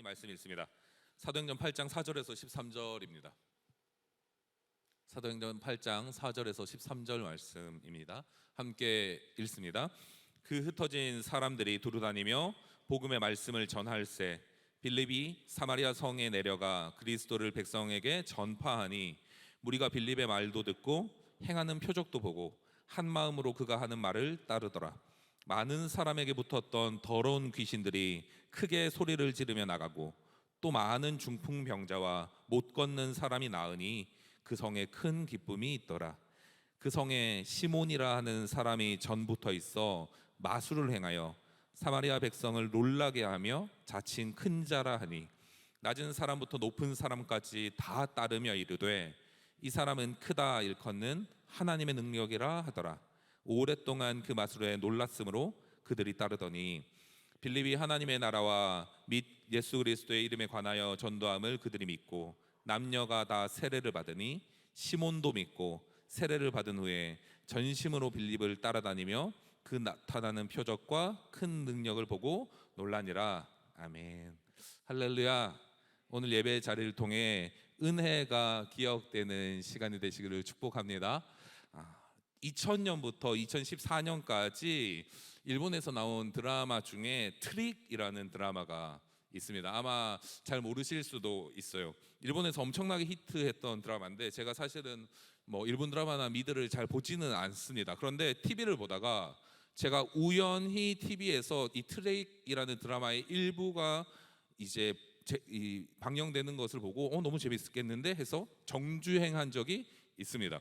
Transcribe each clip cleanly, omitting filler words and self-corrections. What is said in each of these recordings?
말씀이 있습니다. 사도행전 8장 4절에서 13절입니다. 사도행전 8장 4절에서 13절 말씀입니다. 함께 읽습니다. 그 흩어진 사람들이 두루다니며 복음의 말씀을 전할세 빌립이 사마리아 성에 내려가 그리스도를 백성에게 전파하니 무리가 빌립의 말도 듣고 행하는 표적도 보고 한 마음으로 그가 하는 말을 따르더라. 많은 사람에게 붙었던 더러운 귀신들이 크게 소리를 지르며 나가고 또 많은 중풍병자와 못 걷는 사람이 나으니 그 성에 큰 기쁨이 있더라. 그 성에 시몬이라 하는 사람이 전부터 있어 마술을 행하여 사마리아 백성을 놀라게 하며 자칭 큰 자라 하니 낮은 사람부터 높은 사람까지 다 따르며 이르되 이 사람은 크다 일컫는 하나님의 능력이라 하더라. 오랫동안 그 마술에 놀랐으므로 그들이 따르더니 빌립이 하나님의 나라와 및 예수 그리스도의 이름에 관하여 전도함을 그들이 믿고 남녀가 다 세례를 받으니 시몬도 믿고 세례를 받은 후에 전심으로 빌립을 따라다니며 그 나타나는 표적과 큰 능력을 보고 놀라니라. 아멘. 할렐루야. 오늘 예배 자리를 통해 은혜가 기억되는 시간이 되시기를 축복합니다. 2000년부터 2014년까지 일본에서 나온 드라마 중에 트릭이라는 드라마가 있습니다. 아마 잘 모르실 수도 있어요. 일본에서 엄청나게 히트했던 드라마인데 제가 사실은 일본 드라마나 미드를 잘 보지는 않습니다. 그런데 TV를 보다가 제가 우연히 TV에서 이 트릭이라는 드라마의 일부가 이제 방영되는 것을 보고 너무 재밌겠는데 해서 정주행한 적이 있습니다.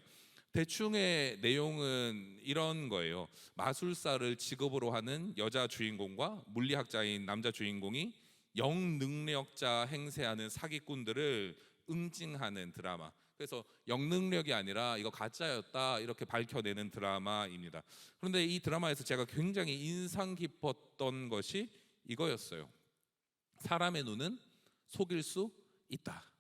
대충의 내용은 이런 거예요. 마술사를 직업으로 하는 여자 주인공과 물리학자인 남자 주인공이 영능력자 행세하는 사기꾼들을 응징하는 드라마. 그래서 영능력이 아니라 이거 가짜였다 이렇게 밝혀내는 드라마입니다. 그런데 이 드라마에서 제가 굉장히 인상 깊었던 것이 이거였어요. 사람의 눈은 속일 수 있다.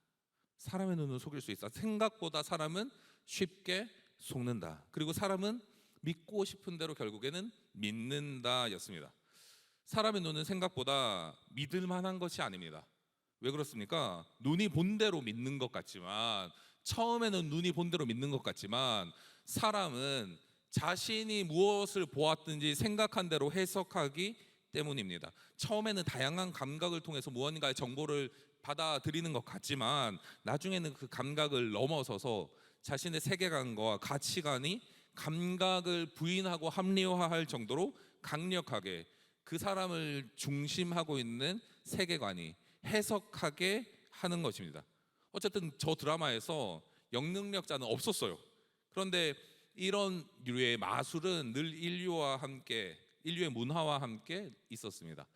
사람의 눈은 속일 수 있다. 생각보다 사람은 쉽게 속는다. 그리고 사람은 믿고 싶은 대로 결국에는 믿는다 였습니다. 사람의 눈은 생각보다 믿을 만한 것이 아닙니다. 왜 그렇습니까? 눈이 본 대로 믿는 것 같지만, 처음에는 눈이 본 대로 믿는 것 같지만 사람은 자신이 무엇을 보았든지 생각한 대로 해석하기 때문입니다. 처음에는 다양한 감각을 통해서 무언가의 정보를 받아들이는 것 같지만 나중에는 그 감각을 넘어서서 자신의 세계관과 가치관이 감각을 부인하고 합리화할 정도로 강력하게 그 사람을 중심하고 있는 세계관이 해석하게 하는 것입니다. 어쨌든 저 드라마에서 영능력자는 없었어요. 그런데 이런 류의 마술은 늘 인류와 함께, 인류의 문화와 함께 있었습니다.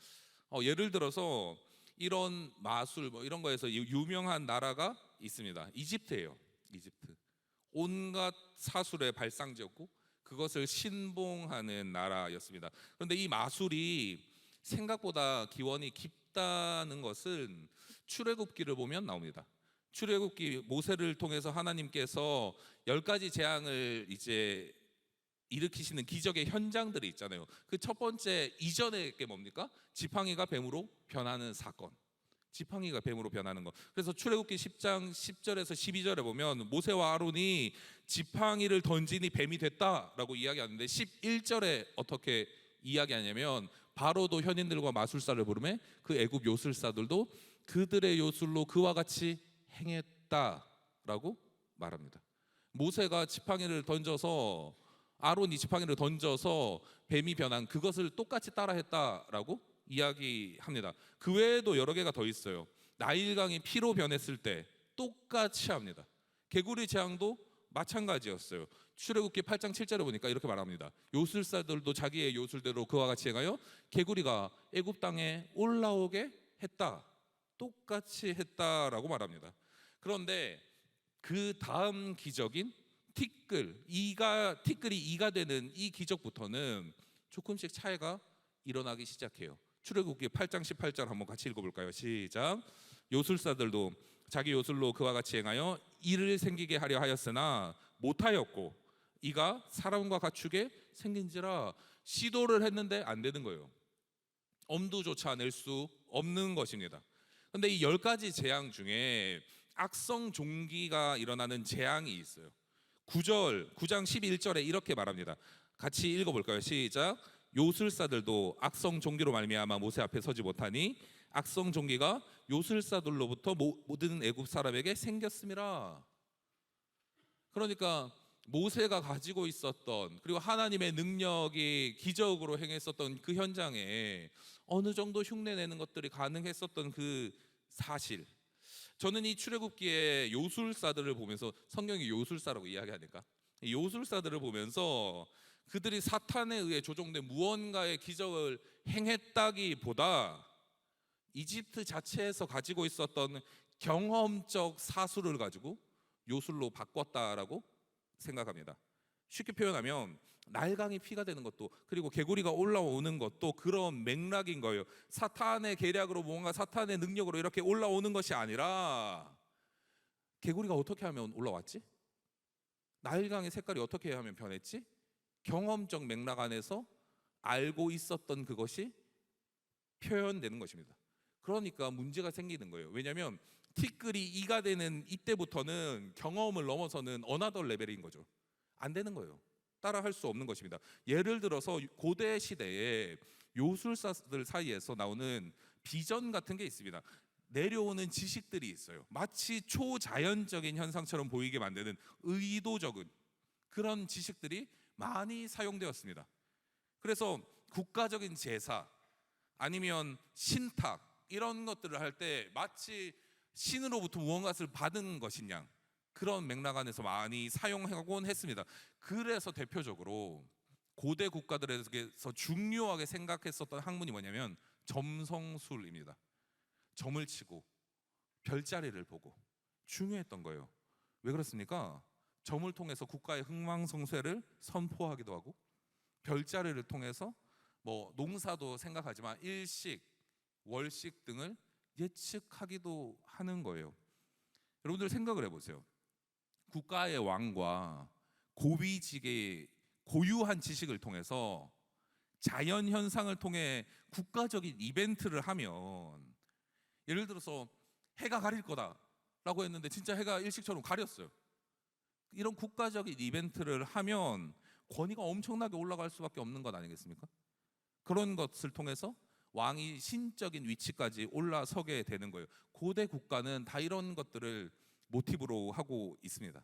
예를 들어서 이런 마술 이런 거에서 유명한 나라가 있습니다. 이집트예요. 이집트. 온갖 사술의 발상지였고 그것을 신봉하는 나라였습니다. 그런데 이 마술이 생각보다 기원이 깊다는 것은 출애굽기를 보면 나옵니다. 출애굽기 모세를 통해서 하나님께서 10가지 재앙을 이제 일으키시는 기적의 현장들이 있잖아요. 그 첫 번째 이전에 게 뭡니까? 지팡이가 뱀으로 변하는 사건. 지팡이가 뱀으로 변하는 것. 그래서 출애굽기 10장 10절에서 12절에 보면 모세와 아론이 지팡이를 던지니 뱀이 됐다라고 이야기하는데 11절에 어떻게 이야기하냐면 바로도 현인들과 마술사를 부르매 그 애굽 요술사들도 그들의 요술로 그와 같이 행했다라고 말합니다. 모세가 지팡이를 던져서 아론이 지팡이를 던져서 뱀이 변한 그것을 똑같이 따라했다라고 이야기합니다. 그 외에도 여러 개가 더 있어요. 나일강이 피로 변했을 때 똑같이 합니다. 개구리 재앙도 마찬가지였어요. 출애굽기 8장 7절에 보니까 이렇게 말합니다. 요술사들도 자기의 요술대로 그와 같이 행하여 개구리가 애굽 땅에 올라오게 했다. 똑같이 했다라고 말합니다. 그런데 그 다음 기적인 티끌이 이가 되는 이 기적부터는 조금씩 차이가 일어나기 시작해요. 출애굽기 8장 18절 한번 같이 읽어볼까요? 시작. 요술사들도 자기 요술로 그와 같이 행하여 이를 생기게 하려 하였으나 못하였고 이가 사람과 가축에 생긴지라. 시도를 했는데 안 되는 거예요. 엄두조차 낼 수 없는 것입니다. 근데 이 10가지 재앙 중에 악성 종기가 일어나는 재앙이 있어요. 9장 11절에 이렇게 말합니다. 같이 읽어볼까요? 시작. 요술사들도 악성 종기로 말미암아 모세 앞에 서지 못하니 악성 종기가 요술사들로부터 모든 애굽 사람에게 생겼음이라. 그러니까 모세가 가지고 있었던, 그리고 하나님의 능력이 기적으로 행했었던 그 현장에 어느 정도 흉내내는 것들이 가능했었던 그 사실, 저는 이 출애굽기에 요술사들을 보면서, 성경이 요술사라고 이야기하니까 이 요술사들을 보면서 그들이 사탄에 의해 조종된 무언가의 기적을 행했다기보다 이집트 자체에서 가지고 있었던 경험적 사수를 가지고 요술로 바꿨다라고 생각합니다. 쉽게 표현하면 날강이 피가 되는 것도, 그리고 개구리가 올라오는 것도 그런 맥락인 거예요. 사탄의 계략으로, 뭔가 사탄의 능력으로 이렇게 올라오는 것이 아니라, 개구리가 어떻게 하면 올라왔지? 날강의 색깔이 어떻게 하면 변했지? 경험적 맥락 안에서 알고 있었던 그것이 표현되는 것입니다. 그러니까 문제가 생기는 거예요. 왜냐하면 티끌이 이가 되는 이때부터는 경험을 넘어서는 어나더 레벨인 거죠. 안 되는 거예요. 따라할 수 없는 것입니다. 예를 들어서 고대 시대에 요술사들 사이에서 나오는 비전 같은 게 있습니다. 내려오는 지식들이 있어요. 마치 초자연적인 현상처럼 보이게 만드는 의도적인 그런 지식들이 많이 사용되었습니다. 그래서 국가적인 제사 아니면 신탁 이런 것들을 할 때 마치 신으로부터 무언가를 받은 것인 양, 그런 맥락 안에서 많이 사용하곤 했습니다. 그래서 대표적으로 고대 국가들에서 중요하게 생각했었던 학문이 뭐냐면 점성술입니다. 점을 치고 별자리를 보고 중요했던 거예요. 왜 그렇습니까? 점을 통해서 국가의 흥망성쇠를 선포하기도 하고, 별자리를 통해서 뭐 농사도 생각하지만 일식, 월식 등을 예측하기도 하는 거예요. 여러분들 생각을 해보세요. 국가의 왕과 고위직의 고유한 지식을 통해서 자연 현상을 통해 국가적인 이벤트를 하면, 예를 들어서 해가 가릴 거다라고 했는데 진짜 해가 일식처럼 가렸어요. 이런 국가적인 이벤트를 하면 권위가 엄청나게 올라갈 수밖에 없는 것 아니겠습니까? 그런 것을 통해서 왕이 신적인 위치까지 올라서게 되는 거예요. 고대 국가는 다 이런 것들을 모티브로 하고 있습니다.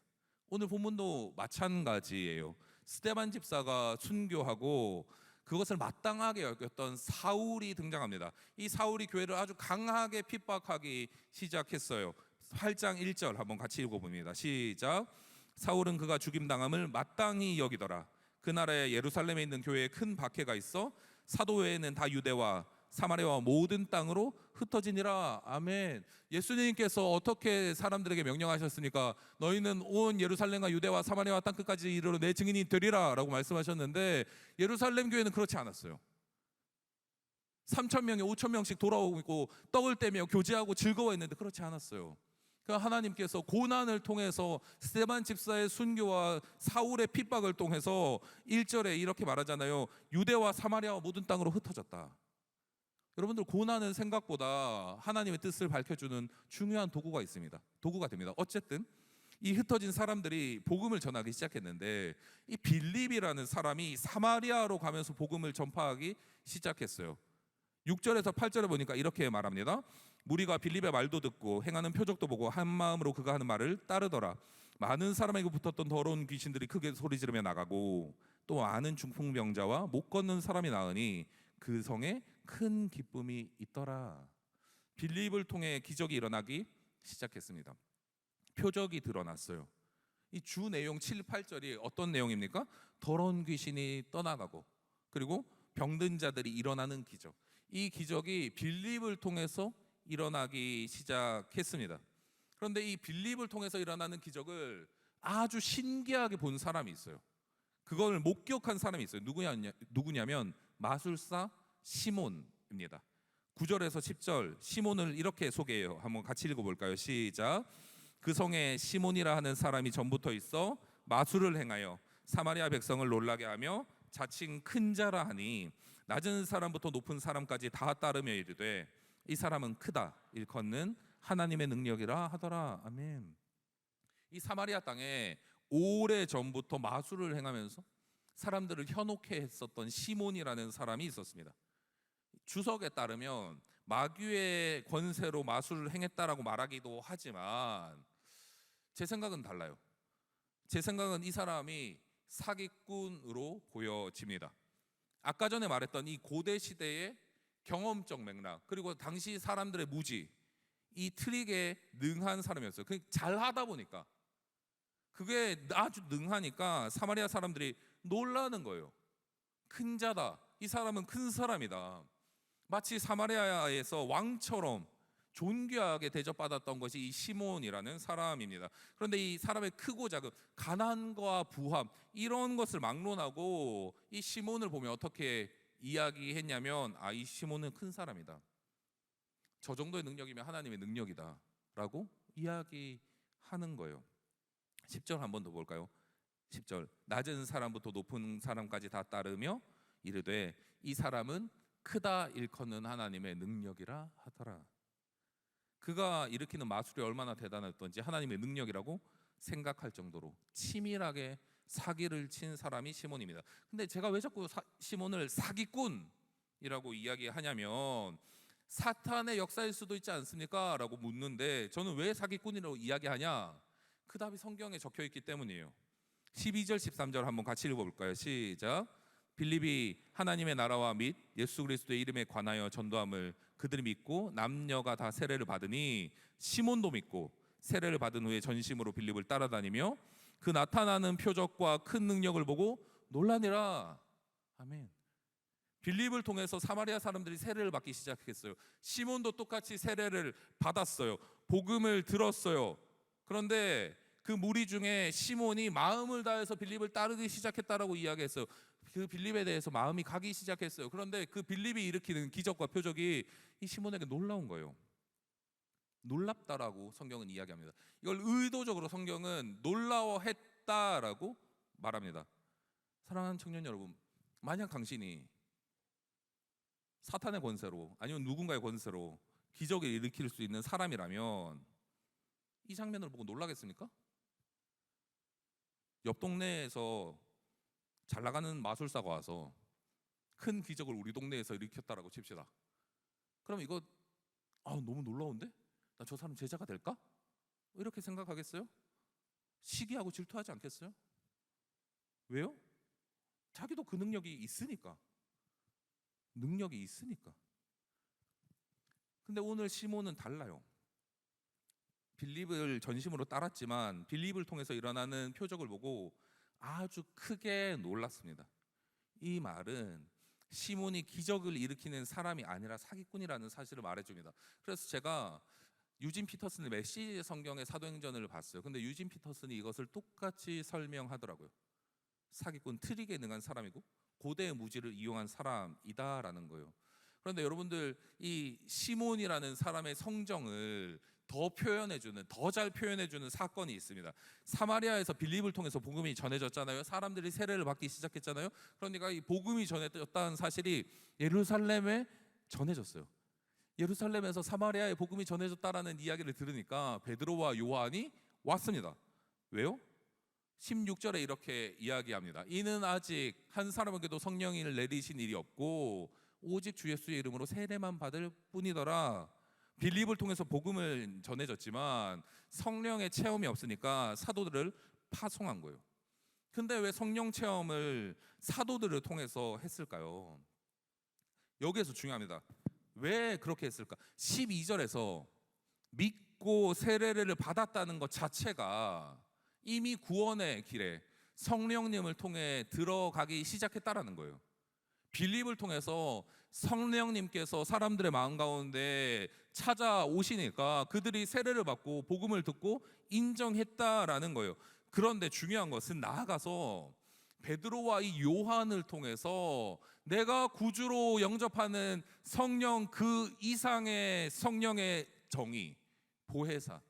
오늘 본문도 마찬가지예요. 스데반 집사가 순교하고 그것을 마땅하게 여겼던 사울이 등장합니다. 이 사울이 교회를 아주 강하게 핍박하기 시작했어요. 8장 1절 한번 같이 읽어봅니다. 시작. 사울은 그가 죽임당함을 마땅히 여기더라. 그 나라에 예루살렘에 있는 교회에 큰 박해가 있어 사도 외에는 다 유대와 사마리아와 모든 땅으로 흩어지니라. 아멘. 예수님께서 어떻게 사람들에게 명령하셨습니까? 너희는 온 예루살렘과 유대와 사마리아와 땅 끝까지 이르러 내 증인이 되리라 라고 말씀하셨는데, 예루살렘 교회는 그렇지 않았어요. 3,000명에 5,000명씩 돌아오고 떡을 떼며 교제하고 즐거워했는데 그렇지 않았어요. 그러니까 하나님께서 고난을 통해서 스데반 집사의 순교와 사울의 핍박을 통해서 1절에 이렇게 말하잖아요. 유대와 사마리아와 모든 땅으로 흩어졌다. 여러분들, 고난은 생각보다 하나님의 뜻을 밝혀주는 중요한 도구가 있습니다. 도구가 됩니다. 어쨌든 이 흩어진 사람들이 복음을 전하기 시작했는데, 이 빌립이라는 사람이 사마리아로 가면서 복음을 전파하기 시작했어요. 6절에서 8절에 보니까 이렇게 말합니다. 무리가 빌립의 말도 듣고 행하는 표적도 보고 한 마음으로 그가 하는 말을 따르더라. 많은 사람에게 붙었던 더러운 귀신들이 크게 소리 지르며 나가고, 또 많은 중풍병자와 못 걷는 사람이 나으니 그 성에 큰 기쁨이 있더라. 빌립을 통해 기적이 일어나기 시작했습니다. 표적이 드러났어요. 이 주 내용 7, 8절이 어떤 내용입니까? 더러운 귀신이 떠나가고, 그리고 병든 자들이 일어나는 기적. 이 기적이 빌립을 통해서 일어나기 시작했습니다. 그런데 이 빌립을 통해서 일어나는 기적을 아주 신기하게 본 사람이 있어요. 그걸 목격한 사람이 있어요. 누구냐면 마술사 시몬입니다. 9절에서 10절 시몬을 이렇게 소개해요. 한번 같이 읽어볼까요? 시작. 그 성에 시몬이라 하는 사람이 전부터 있어 마술을 행하여 사마리아 백성을 놀라게 하며 자칭 큰 자라 하니 낮은 사람부터 높은 사람까지 다 따르며 이르되 이 사람은 크다 일컫는 하나님의 능력이라 하더라. 아멘. 이 사마리아 땅에 오래 전부터 마술을 행하면서 사람들을 현혹해 했었던 시몬이라는 사람이 있었습니다. 주석에 따르면 마귀의 권세로 마술을 행했다라고 말하기도 하지만 제 생각은 달라요. 제 생각은 이 사람이 사기꾼으로 보여집니다. 아까 전에 말했던 이 고대 시대의 경험적 맥락, 그리고 당시 사람들의 무지, 이 트릭에 능한 사람이었어요. 잘 하다 보니까, 그게 아주 능하니까 사마리아 사람들이 놀라는 거예요. 큰 자다, 이 사람은 큰 사람이다. 마치 사마리아에서 왕처럼 존귀하게 대접받았던 것이 이 시몬이라는 사람입니다. 그런데 이 사람의 크고 작은 가난과 부함, 이런 것을 막론하고 이 시몬을 보면 어떻게 이야기했냐면, 이 시몬은 큰 사람이다, 저 정도의 능력이면 하나님의 능력이다 라고 이야기하는 거예요. 10절 한 번 더 볼까요? 10절, 낮은 사람부터 높은 사람까지 다 따르며 이르되 이 사람은 크다 일컫는 하나님의 능력이라 하더라. 그가 일으키는 마술이 얼마나 대단했던지 하나님의 능력이라고 생각할 정도로 치밀하게 사기를 친 사람이 시몬입니다. 근데 제가 왜 자꾸 시몬을 사기꾼이라고 이야기하냐면, 사탄의 역사일 수도 있지 않습니까? 라고 묻는데, 저는 왜 사기꾼이라고 이야기하냐? 그 답이 성경에 적혀 있기 때문이에요. 12절 13절 한번 같이 읽어볼까요? 시작. 빌립이 하나님의 나라와 및 예수 그리스도의 이름에 관하여 전도함을 그들이 믿고 남녀가 다 세례를 받으니 시몬도 믿고 세례를 받은 후에 전심으로 빌립을 따라다니며 그 나타나는 표적과 큰 능력을 보고 놀라니라. 아멘. 빌립을 통해서 사마리아 사람들이 세례를 받기 시작했어요. 시몬도 똑같이 세례를 받았어요. 복음을 들었어요. 그런데 그 무리 중에 시몬이 마음을 다해서 빌립을 따르기 시작했다라고 이야기했어요. 그 빌립에 대해서 마음이 가기 시작했어요. 그런데 그 빌립이 일으키는 기적과 표적이 이 시몬에게 놀라운 거예요. 놀랍다라고 성경은 이야기합니다. 이걸 의도적으로 성경은 놀라워했다라고 말합니다. 사랑하는 청년 여러분, 만약 당신이 사탄의 권세로 아니면 누군가의 권세로 기적을 일으킬 수 있는 사람이라면 이 장면을 보고 놀라겠습니까? 옆 동네에서 잘 나가는 마술사가 와서 큰 기적을 우리 동네에서 일으켰다라고 칩시다. 그럼 이거 너무 놀라운데? 나 저 사람 제자가 될까? 이렇게 생각하겠어요? 시기하고 질투하지 않겠어요? 왜요? 자기도 그 능력이 있으니까. 능력이 있으니까. 근데 오늘 시몬은 달라요. 빌립을 전심으로 따랐지만 빌립을 통해서 일어나는 표적을 보고 아주 크게 놀랐습니다. 이 말은 시몬이 기적을 일으키는 사람이 아니라 사기꾼이라는 사실을 말해줍니다. 그래서 제가 유진 피터슨의 메시지 성경의 사도행전을 봤어요. 근데 유진 피터슨이 이것을 똑같이 설명하더라고요. 사기꾼, 트릭에 능한 사람이고 고대의 무지를 이용한 사람이다라는 거예요. 그런데 여러분들, 이 시몬이라는 사람의 성정을 더 표현해주는, 더 잘 표현해주는 사건이 있습니다. 사마리아에서 빌립을 통해서 복음이 전해졌잖아요. 사람들이 세례를 받기 시작했잖아요. 그러니까 이 복음이 전해졌다는 사실이 예루살렘에 전해졌어요. 예루살렘에서 사마리아에 복음이 전해졌다라는 이야기를 들으니까 베드로와 요한이 왔습니다. 왜요? 16절에 이렇게 이야기합니다. 이는 아직 한 사람에게도 성령을 내리신 일이 없고 오직 주 예수의 이름으로 세례만 받을 뿐이더라. 빌립을 통해서 복음을 전해졌지만 성령의 체험이 없으니까 사도들을 파송한 거예요. 근데 왜 성령 체험을 사도들을 통해서 했을까요? 여기에서 중요합니다. 왜 그렇게 했을까? 12절에서 믿고 세례를 받았다는 것 자체가 이미 구원의 길에 성령님을 통해 들어가기 시작했다라는 거예요. 빌립을 통해서 성령님께서 사람들의 마음 가운데 찾아오시니까 그들이 세례를 받고 복음을 듣고 인정했다라는 거예요. 그런데 중요한 것은 나아가서 베드로와 이 요한을 통해서 내가 구주로 영접하는 성령 그 이상의 성령의 정의, 보혜사,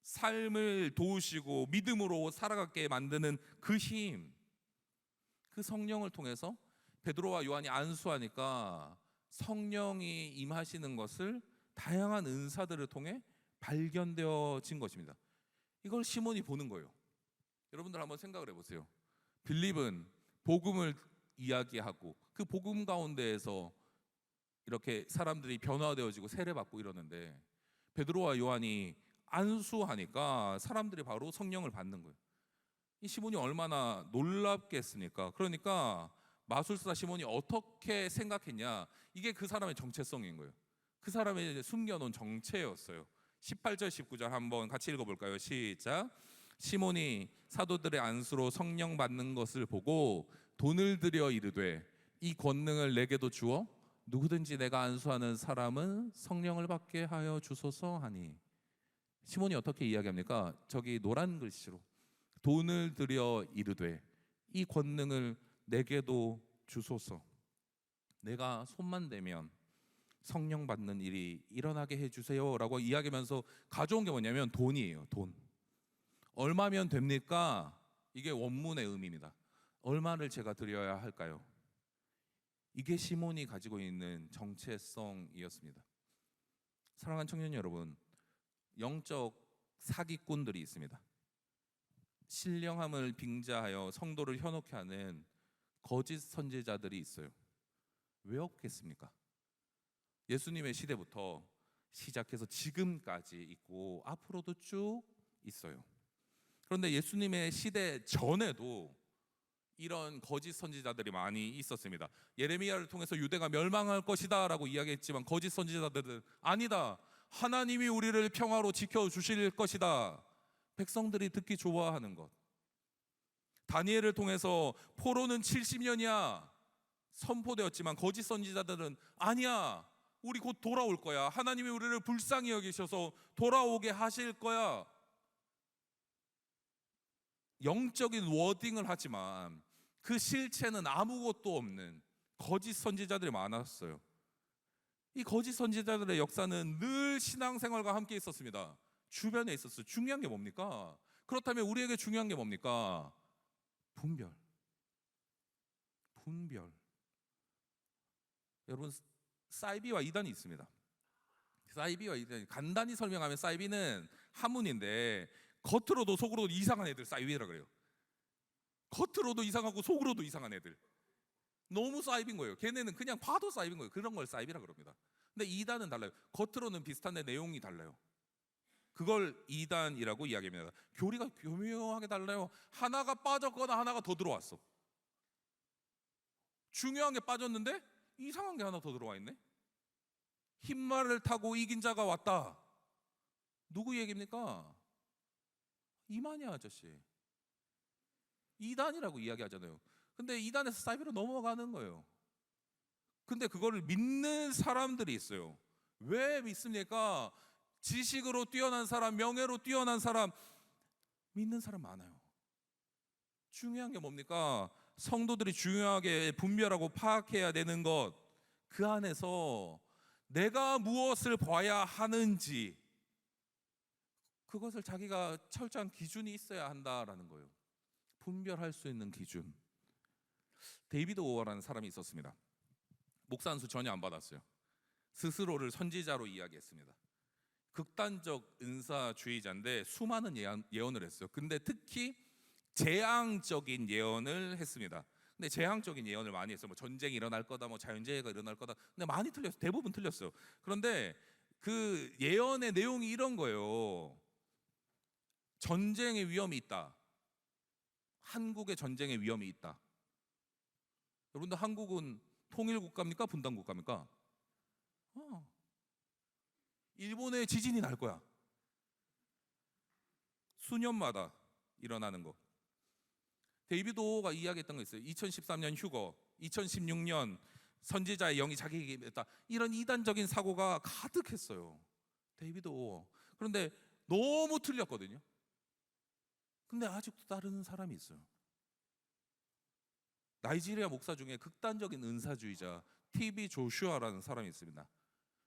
삶을 도우시고 믿음으로 살아가게 만드는 그 힘, 그 성령을 통해서 베드로와 요한이 안수하니까 성령이 임하시는 것을 다양한 은사들을 통해 발견되어진 것입니다. 이걸 시몬이 보는 거예요. 여러분들 한번 생각을 해보세요. 빌립은 복음을 이야기하고 그 복음 가운데에서 이렇게 사람들이 변화되어지고 세례받고 이러는데, 베드로와 요한이 안수하니까 사람들이 바로 성령을 받는 거예요. 이 시몬이 얼마나 놀랍겠습니까? 그러니까 마술사 시몬이 어떻게 생각했냐, 이게 그 사람의 정체성인 거예요. 그 사람의 숨겨놓은 정체였어요. 18절 19절 한번 같이 읽어볼까요? 시작. 시몬이 사도들의 안수로 성령 받는 것을 보고 돈을 들여 이르되 이 권능을 내게도 주어 누구든지 내가 안수하는 사람은 성령을 받게 하여 주소서 하니. 시몬이 어떻게 이야기합니까? 저기 노란 글씨로 돈을 들여 이르되 이 권능을 내게도 주소서. 내가 손만 대면 성령 받는 일이 일어나게 해주세요 라고 이야기하면서 가져온 게 뭐냐면 돈이에요. 돈. 얼마면 됩니까? 이게 원문의 의미입니다. 얼마를 제가 드려야 할까요? 이게 시몬이 가지고 있는 정체성이었습니다. 사랑하는 청년 여러분, 영적 사기꾼들이 있습니다. 신령함을 빙자하여 성도를 현혹케 하는 거짓 선지자들이 있어요. 왜 없겠습니까? 예수님의 시대부터 시작해서 지금까지 있고 앞으로도 쭉 있어요. 그런데 예수님의 시대 전에도 이런 거짓 선지자들이 많이 있었습니다. 예레미야를 통해서 유대가 멸망할 것이다 라고 이야기했지만 거짓 선지자들은 아니다, 하나님이 우리를 평화로 지켜주실 것이다, 백성들이 듣기 좋아하는 것. 다니엘을 통해서 포로는 70년이야 선포되었지만 거짓 선지자들은 아니야, 우리 곧 돌아올 거야, 하나님이 우리를 불쌍히 여기셔서 돌아오게 하실 거야. 영적인 워딩을 하지만 그 실체는 아무것도 없는 거짓 선지자들이 많았어요. 이 거짓 선지자들의 역사는 늘 신앙생활과 함께 있었습니다. 주변에 있었어요. 중요한 게 뭡니까? 그렇다면 우리에게 중요한 게 뭡니까? 분별. 여러분, 사이비와 이단이 있습니다. 사이비와 이단이 간단히 설명하면 사이비는 한문인데 겉으로도 속으로도 이상한 애들 사이비라 그래요. 겉으로도 이상하고 속으로도 이상한 애들. 너무 사이비인 거예요. 걔네는 그냥 봐도 사이비인 거예요. 그런 걸 사이비라 그럽니다. 근데 이단은 달라요. 겉으로는 비슷한데 내용이 달라요. 그걸 이단이라고 이야기합니다. 교리가 교묘하게 달라요. 하나가 빠졌거나 하나가 더 들어왔어. 중요한 게 빠졌는데 이상한 게 하나 더 들어와 있네. 흰말을 타고 이긴 자가 왔다. 누구 얘기입니까? 이만희 아저씨. 이단이라고 이야기하잖아요. 근데 이단에서 사이비로 넘어가는 거예요. 근데 그거를 믿는 사람들이 있어요. 왜 믿습니까? 지식으로 뛰어난 사람, 명예로 뛰어난 사람, 믿는 사람 많아요. 중요한 게 뭡니까? 성도들이 중요하게 분별하고 파악해야 되는 것, 그 안에서 내가 무엇을 봐야 하는지, 그것을 자기가 철저한 기준이 있어야 한다라는 거예요. 분별할 수 있는 기준. 데이비드 오어라는 사람이 있었습니다. 목사 안수 전혀 안 받았어요. 스스로를 선지자로 이야기했습니다. 극단적 은사주의자인데 수많은 예언을 했어요. 근데 특히 재앙적인 예언을 했습니다. 근데 재앙적인 예언을 많이 했어요. 뭐 전쟁이 일어날 거다, 뭐 자연재해가 일어날 거다. 근데 많이 틀렸어요. 대부분 틀렸어요. 그런데 그 예언의 내용이 이런 거예요. 전쟁의 위험이 있다. 한국의 전쟁의 위험이 있다. 여러분들, 한국은 통일국가입니까? 분단국가입니까? 일본에 지진이 날 거야. 수년마다 일어나는 거. 데이비드 오어가 이야기했던 거 있어요. 2013년 휴거, 2016년 선지자의 영이 자기에게 있다. 이런 이단적인 사고가 가득했어요. 데이비드 오어. 그런데 너무 틀렸거든요. 근데 아직도 따르는 사람이 있어요. 나이지리아 목사 중에 극단적인 은사주의자 TV 조슈아라는 사람이 있습니다.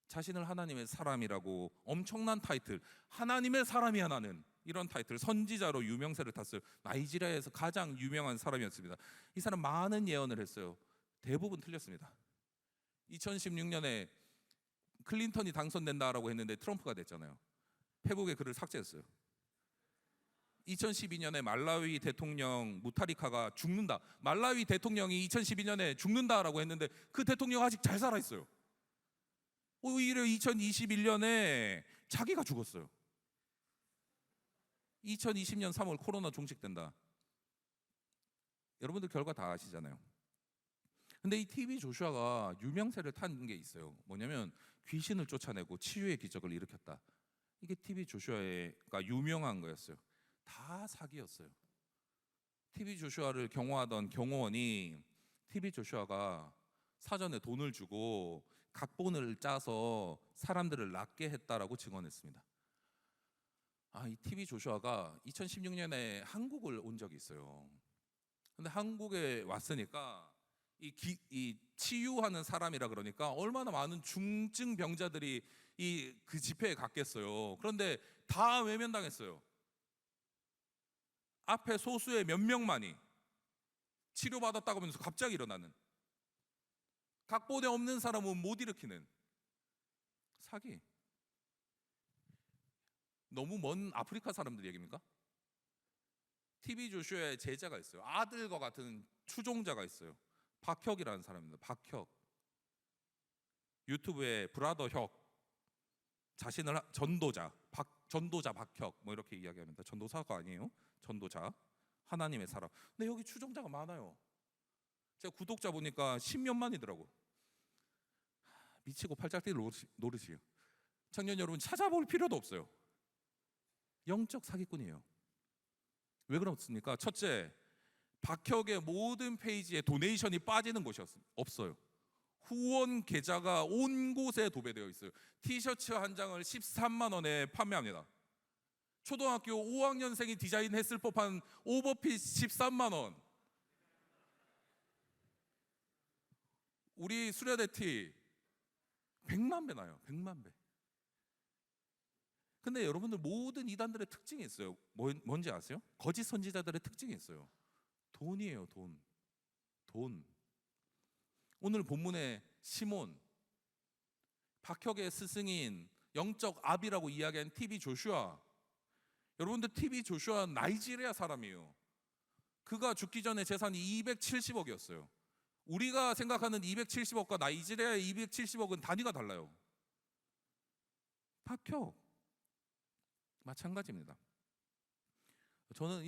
자신을 하나님의 사람이라고 엄청난 타이틀, 하나님의 사람이야 나는, 이런 타이틀, 선지자로 유명세를 탔어요. 나이지리아에서 가장 유명한 사람이었습니다. 이 사람 많은 예언을 했어요. 대부분 틀렸습니다. 2016년에 클린턴이 당선된다라고 했는데 트럼프가 됐잖아요. 페북에 글을 삭제했어요. 2012년에 말라위 대통령 무타리카가 죽는다. 말라위 대통령이 2012년에 죽는다라고 했는데 그 대통령 아직 잘 살아 있어요. 오히려 2021년에 자기가 죽었어요. 2020년 3월 코로나 종식된다. 여러분들 결과 다 아시잖아요. 근데 이 TV 조슈아가 유명세를 탄 게 있어요. 뭐냐면 귀신을 쫓아내고 치유의 기적을 일으켰다. 이게 TV 조슈아가 유명한 거였어요. 다 사기였어요. TV 조슈아를 경호하던 경호원이 TV 조슈아가 사전에 돈을 주고 각본을 짜서 사람들을 낫게 했다라고 증언했습니다. 이 TV 조슈아가 2016년에 한국을 온 적이 있어요. 근데 한국에 왔으니까 이 치유하는 사람이라 그러니까 얼마나 많은 중증 병자들이 그 집회에 갔겠어요. 그런데 다 외면당했어요. 앞에 소수의 몇 명만이 치료받았다고 하면서 갑자기 일어나는, 각본에 없는 사람은 못 일으키는 사기. 너무 먼 아프리카 사람들 얘기입니까? TV 조슈아의 제자가 있어요. 아들과 같은 추종자가 있어요. 박혁이라는 사람입니다. 박혁. 유튜브에 브라더 혁, 자신을 전도자 박혁 뭐 이렇게 이야기합니다. 전도사가 아니에요. 전도자, 하나님의 사람. 근데 여기 추종자가 많아요. 제가 구독자 보니까 10몇만이더라고. 미치고 팔짝 뛸 노릇이에요. 청년 여러분, 찾아볼 필요도 없어요. 영적 사기꾼이에요. 왜 그렇습니까? 첫째, 박혁의 모든 페이지에 도네이션이 빠지는 곳이 없어요. 후원 계좌가 온 곳에 도배되어 있어요. 티셔츠 한 장을 13만 원에 판매합니다. 초등학교 5학년생이 디자인했을 법한 오버핏 13만 원. 우리 수련회 티 100만 배 나요. 100만 배. 근데 여러분들, 모든 이단들의 특징이 있어요. 뭔지 아세요? 거짓 선지자들의 특징이 있어요. 돈이에요. 돈. 오늘 본문의 시몬, 박혁의 스승인 영적 아비라고 이야기한 TV 조슈아. 여러분들, TV 조슈아 나이지리아 사람이에요. 그가 죽기 전에 재산이 270억이었어요. 우리가 생각하는 270억과 나이지리아의 270억은 단위가 달라요. 박혁 마찬가지입니다. 저는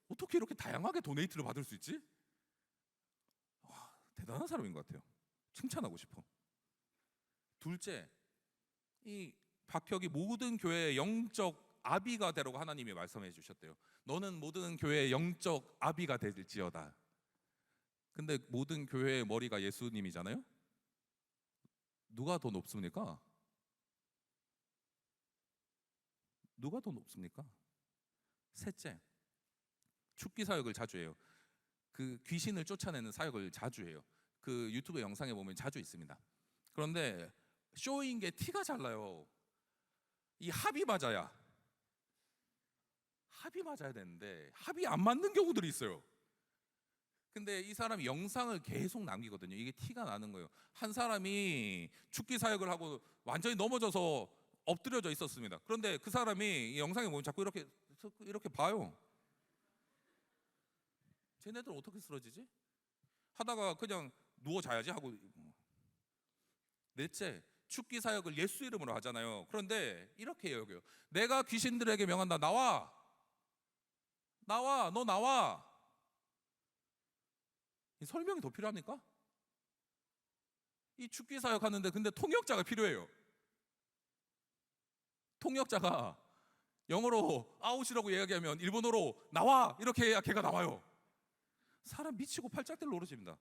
어떻게 이렇게 다양하게 도네이트를 받을 수 있지? 대단한 사람인 것 같아요. 칭찬하고 싶어. 둘째, 이 박혁이 모든 교회의 영적 아비가 되라고 하나님이 말씀해 주셨대요. 너는 모든 교회의 영적 아비가 될지어다. 근데 모든 교회의 머리가 예수님이잖아요. 누가 더 높습니까? 누가 더 높습니까? 셋째, 축기 사역을 자주 해요. 그 귀신을 쫓아내는 사역을 자주 해요. 그 유튜브 영상에 보면 자주 있습니다. 그런데 쇼인 게 티가 잘 나요. 이 합이 맞아야 되는데 합이 안 맞는 경우들이 있어요. 근데 이 사람이 영상을 계속 남기거든요. 이게 티가 나는 거예요. 한 사람이 축기 사역을 하고 완전히 넘어져서 엎드려져 있었습니다. 그런데 그 사람이 이 영상에 보면 자꾸 이렇게 봐요. 쟤네들 어떻게 쓰러지지? 하다가 그냥 누워 자야지 하고. 넷째, 축기 사역을 예수 이름으로 하잖아요. 그런데 이렇게 여겨요. 내가 귀신들에게 명한다. 나와, 너 나와. 이 설명이 더 필요합니까? 이 축기 사역 하는데 근데 통역자가 필요해요. 통역자가 영어로 아웃이라고 이야기하면 일본어로 나와 이렇게 해야 걔가 나와요. 사람 미치고 팔짝 뛸 노릇입니다.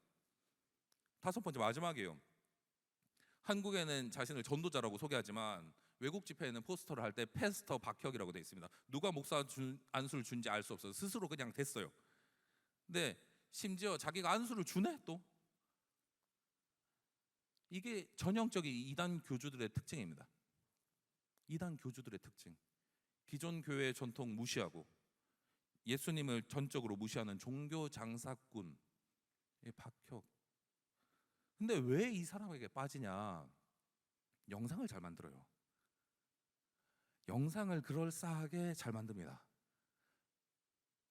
다섯 번째, 마지막이에요. 한국에는 자신을 전도자라고 소개하지만 외국 집회에는 포스터를 할 때 패스터 박혁이라고 되어 있습니다. 누가 목사 안수를 준지 알 수 없어요. 스스로 그냥 됐어요. 근데 심지어 자기가 안수를 주네 또. 이게 전형적인 이단 교주들의 특징입니다. 이단 교주들의 특징. 기존 교회의 전통 무시하고 예수님을 전적으로 무시하는 종교 장사꾼의 박혁. 근데 왜 이 사람에게 빠지냐? 영상을 잘 만들어요. 영상을 그럴싸하게 잘 만듭니다.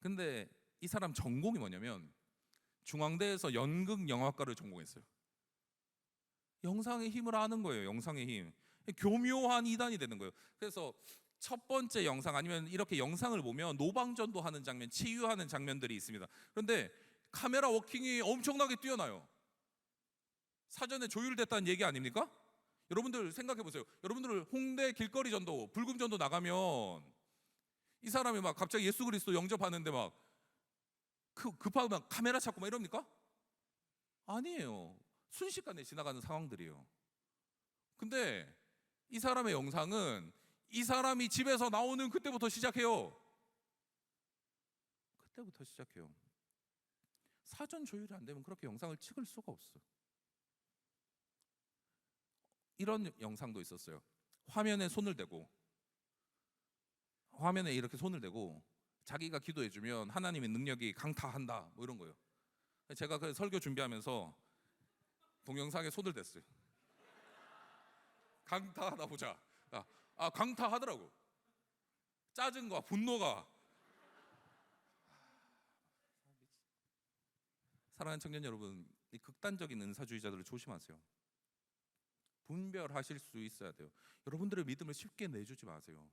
근데 이 사람 전공이 뭐냐면 중앙대에서 연극 영화과를 전공했어요. 영상의 힘을 아는 거예요. 영상의 힘. 교묘한 이단이 되는 거예요. 그래서 첫 번째 영상 아니면 이렇게 영상을 보면 노방전도 하는 장면, 치유하는 장면들이 있습니다. 그런데 카메라 워킹이 엄청나게 뛰어나요. 사전에 조율됐다는 얘기 아닙니까? 여러분들 생각해 보세요. 여러분들 홍대 길거리 전도, 불금 전도 나가면 이 사람이 막 갑자기 예수 그리스도 영접하는데 막 급하게 막 카메라 찾고 막 이럽니까? 아니에요. 순식간에 지나가는 상황들이에요. 근데 이 사람의 영상은 이 사람이 집에서 나오는 그때부터 시작해요. 그때부터 시작해요. 사전 조율이 안 되면 그렇게 영상을 찍을 수가 없어. 이런 영상도 있었어요. 화면에 손을 대고, 화면에 이렇게 손을 대고 자기가 기도해주면 하나님의 능력이 강타한다 뭐 이런 거예요. 제가 그 설교 준비하면서 동영상에 손을 댔어요. 강타하다 보자. 강타하더라고. 짜증과 분노가. 사랑하는 청년 여러분, 이 극단적인 은사주의자들을 조심하세요. 분별하실 수 있어야 돼요. 여러분들의 믿음을 쉽게 내주지 마세요.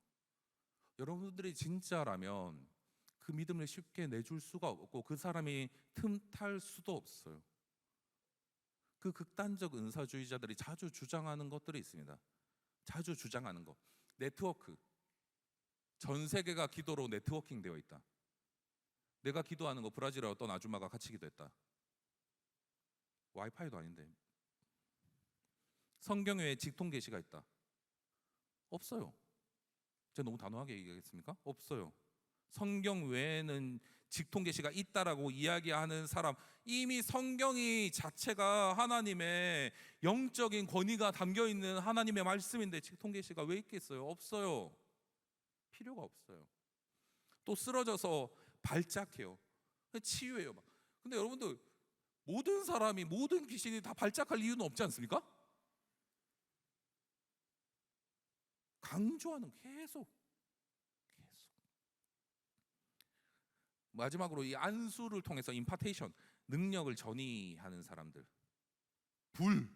여러분들이 진짜라면 그 믿음을 쉽게 내줄 수가 없고 그 사람이 틈탈 수도 없어요. 그 극단적 은사주의자들이 자주 주장하는 것들이 있습니다. 자주 주장하는 것. 네트워크. 전 세계가 기도로 네트워킹 되어 있다. 내가 기도하는 거 브라질에 어떤 아줌마가 같이 기도했다. 와이파이도 아닌데. 성경 외에 직통 계시가 있다. 없어요. 제가 너무 단호하게 얘기하겠습니까? 없어요. 성경 외에는 직통 계시가 있다라고 이야기하는 사람, 이미 성경이 자체가 하나님의 영적인 권위가 담겨 있는 하나님의 말씀인데 직통 계시가 왜 있겠어요? 없어요. 필요가 없어요. 또 쓰러져서 발작해요. 치유해요. 근데 여러분들 모든 사람이 모든 귀신이 다 발작할 이유는 없지 않습니까? 강조하는 계속 마지막으로 이 안수를 통해서 임파테이션, 능력을 전이하는 사람들. 불,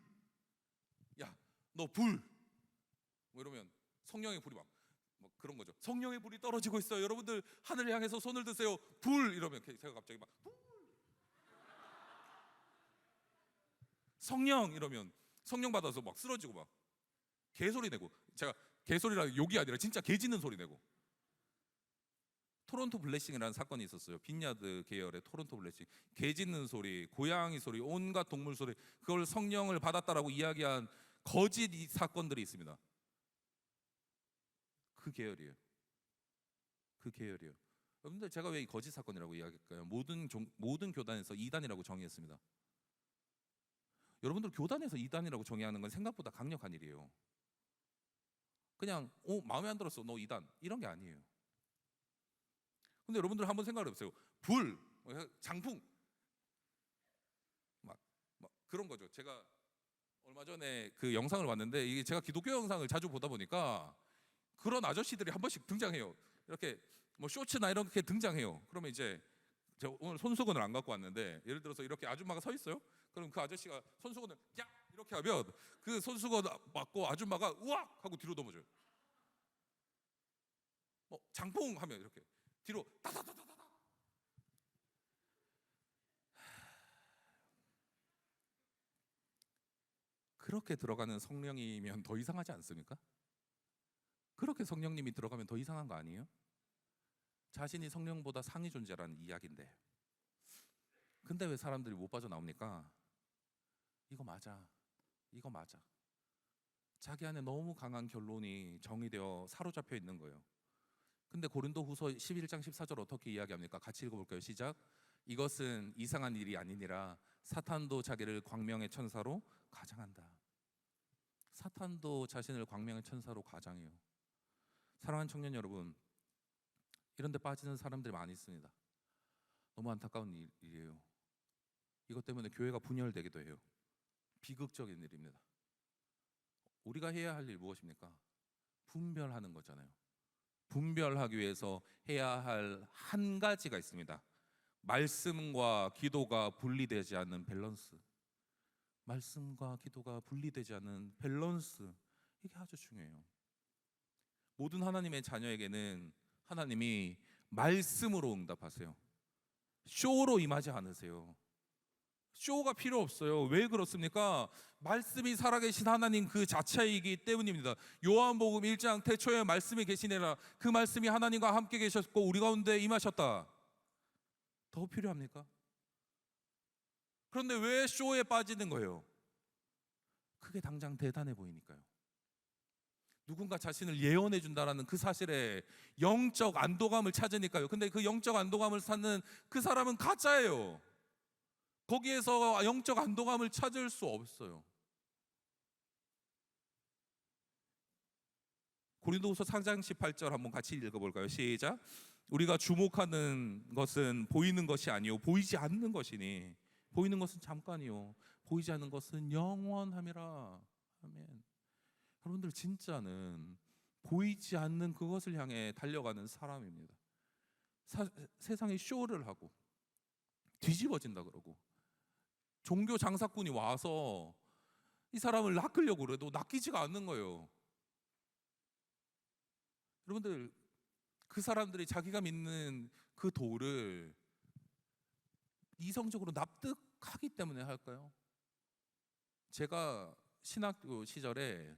야 너 불, 뭐 이러면 성령의 불이 막 그런 거죠. 성령의 불이 떨어지고 있어요. 여러분들 하늘을 향해서 손을 드세요. 불, 이러면 제가 갑자기 막 불. 성령, 이러면 성령 받아서 막 쓰러지고 막 개소리 내고, 제가 개소리라 욕이 아니라 진짜 개 짖는 소리 내고. 토론토 블레싱이라는 사건이 있었어요. 빈야드 계열의 토론토 블레싱. 개 짖는 소리, 고양이 소리, 온갖 동물 소리, 그걸 성령을 받았다라고 이야기한 거짓 사건들이 있습니다. 그 계열이에요. 그 계열이에요. 여러분들 제가 왜 이 거짓 사건이라고 이야기할까요? 모든 교단에서 이단이라고 정의했습니다. 여러분들 교단에서 이단이라고 정의하는 건 생각보다 강력한 일이에요. 그냥 마음에 안 들었어, 너 이단, 이런 게 아니에요. 근데 여러분들 한번 생각해 보세요. 불, 장풍, 막 그런 거죠. 제가 얼마 전에 그 영상을 봤는데, 이게 제가 기독교 영상을 자주 보다 보니까 그런 아저씨들이 한 번씩 등장해요. 이렇게 뭐 쇼츠나 이렇게 등장해요. 그러면 이제 제가 오늘 손수건을 안 갖고 왔는데, 예를 들어서 이렇게 아줌마가 서 있어요. 그럼 그 아저씨가 손수건을 야 이렇게 하면 그 손수건 맞고 아줌마가 우악 하고 뒤로 넘어져요. 장풍 하면 이렇게 뒤로 따다다다다. 그렇게 들어가는 성령이면 더 이상하지 않습니까? 그렇게 성령님이 들어가면 더 이상한 거 아니에요? 자신이 성령보다 상위 존재라는 이야기인데. 근데 왜 사람들이 못 빠져나옵니까? 이거 맞아. 이거 맞아. 자기 안에 너무 강한 결론이 정의되어 사로잡혀 있는 거예요. 근데 고린도후서 11장 14절 어떻게 이야기합니까? 같이 읽어볼까요? 시작. 이것은 이상한 일이 아니니라 사탄도 자기를 광명의 천사로 가장한다. 사탄도 자신을 광명의 천사로 가장해요. 사랑하는 청년 여러분, 이런 데 빠지는 사람들이 많이 있습니다. 너무 안타까운 일이에요. 이것 때문에 교회가 분열되기도 해요. 비극적인 일입니다. 우리가 해야 할 일 무엇입니까? 분별하는 거잖아요. 분별하기 위해서 해야 할 한 가지가 있습니다. 말씀과 기도가 분리되지 않는 밸런스. 말씀과 기도가 분리되지 않는 밸런스. 이게 아주 중요해요. 모든 하나님의 자녀에게는 하나님이 말씀으로 응답하세요. 쇼로 임하지 않으세요. 쇼가 필요 없어요. 왜 그렇습니까? 말씀이 살아계신 하나님 그 자체이기 때문입니다. 요한복음 1장 태초에 말씀이 계시니라. 그 말씀이 하나님과 함께 계셨고 우리 가운데 임하셨다. 더 필요합니까? 그런데 왜 쇼에 빠지는 거예요? 그게 당장 대단해 보이니까요. 누군가 자신을 예언해 준다라는 그 사실에 영적 안도감을 찾으니까요. 근데 그 영적 안도감을 찾는 그 사람은 가짜예요. 거기에서 영적 안도감을 찾을 수 없어요. 고린도후서 4장 18절 한번 같이 읽어볼까요? 시작. 우리가 주목하는 것은 보이는 것이 아니요 보이지 않는 것이니 보이는 것은 잠깐이요 보이지 않는 것은 영원함이라. 아멘. 여러분들 진짜는 보이지 않는 그것을 향해 달려가는 사람입니다. 세상에 쇼를 하고 뒤집어진다 그러고 종교 장사꾼이 와서 이 사람을 낚으려고 그래도 낚이지가 않는 거예요. 여러분들 그 사람들이 자기가 믿는 그 도를 이성적으로 납득하기 때문에 할까요? 제가 신학교 시절에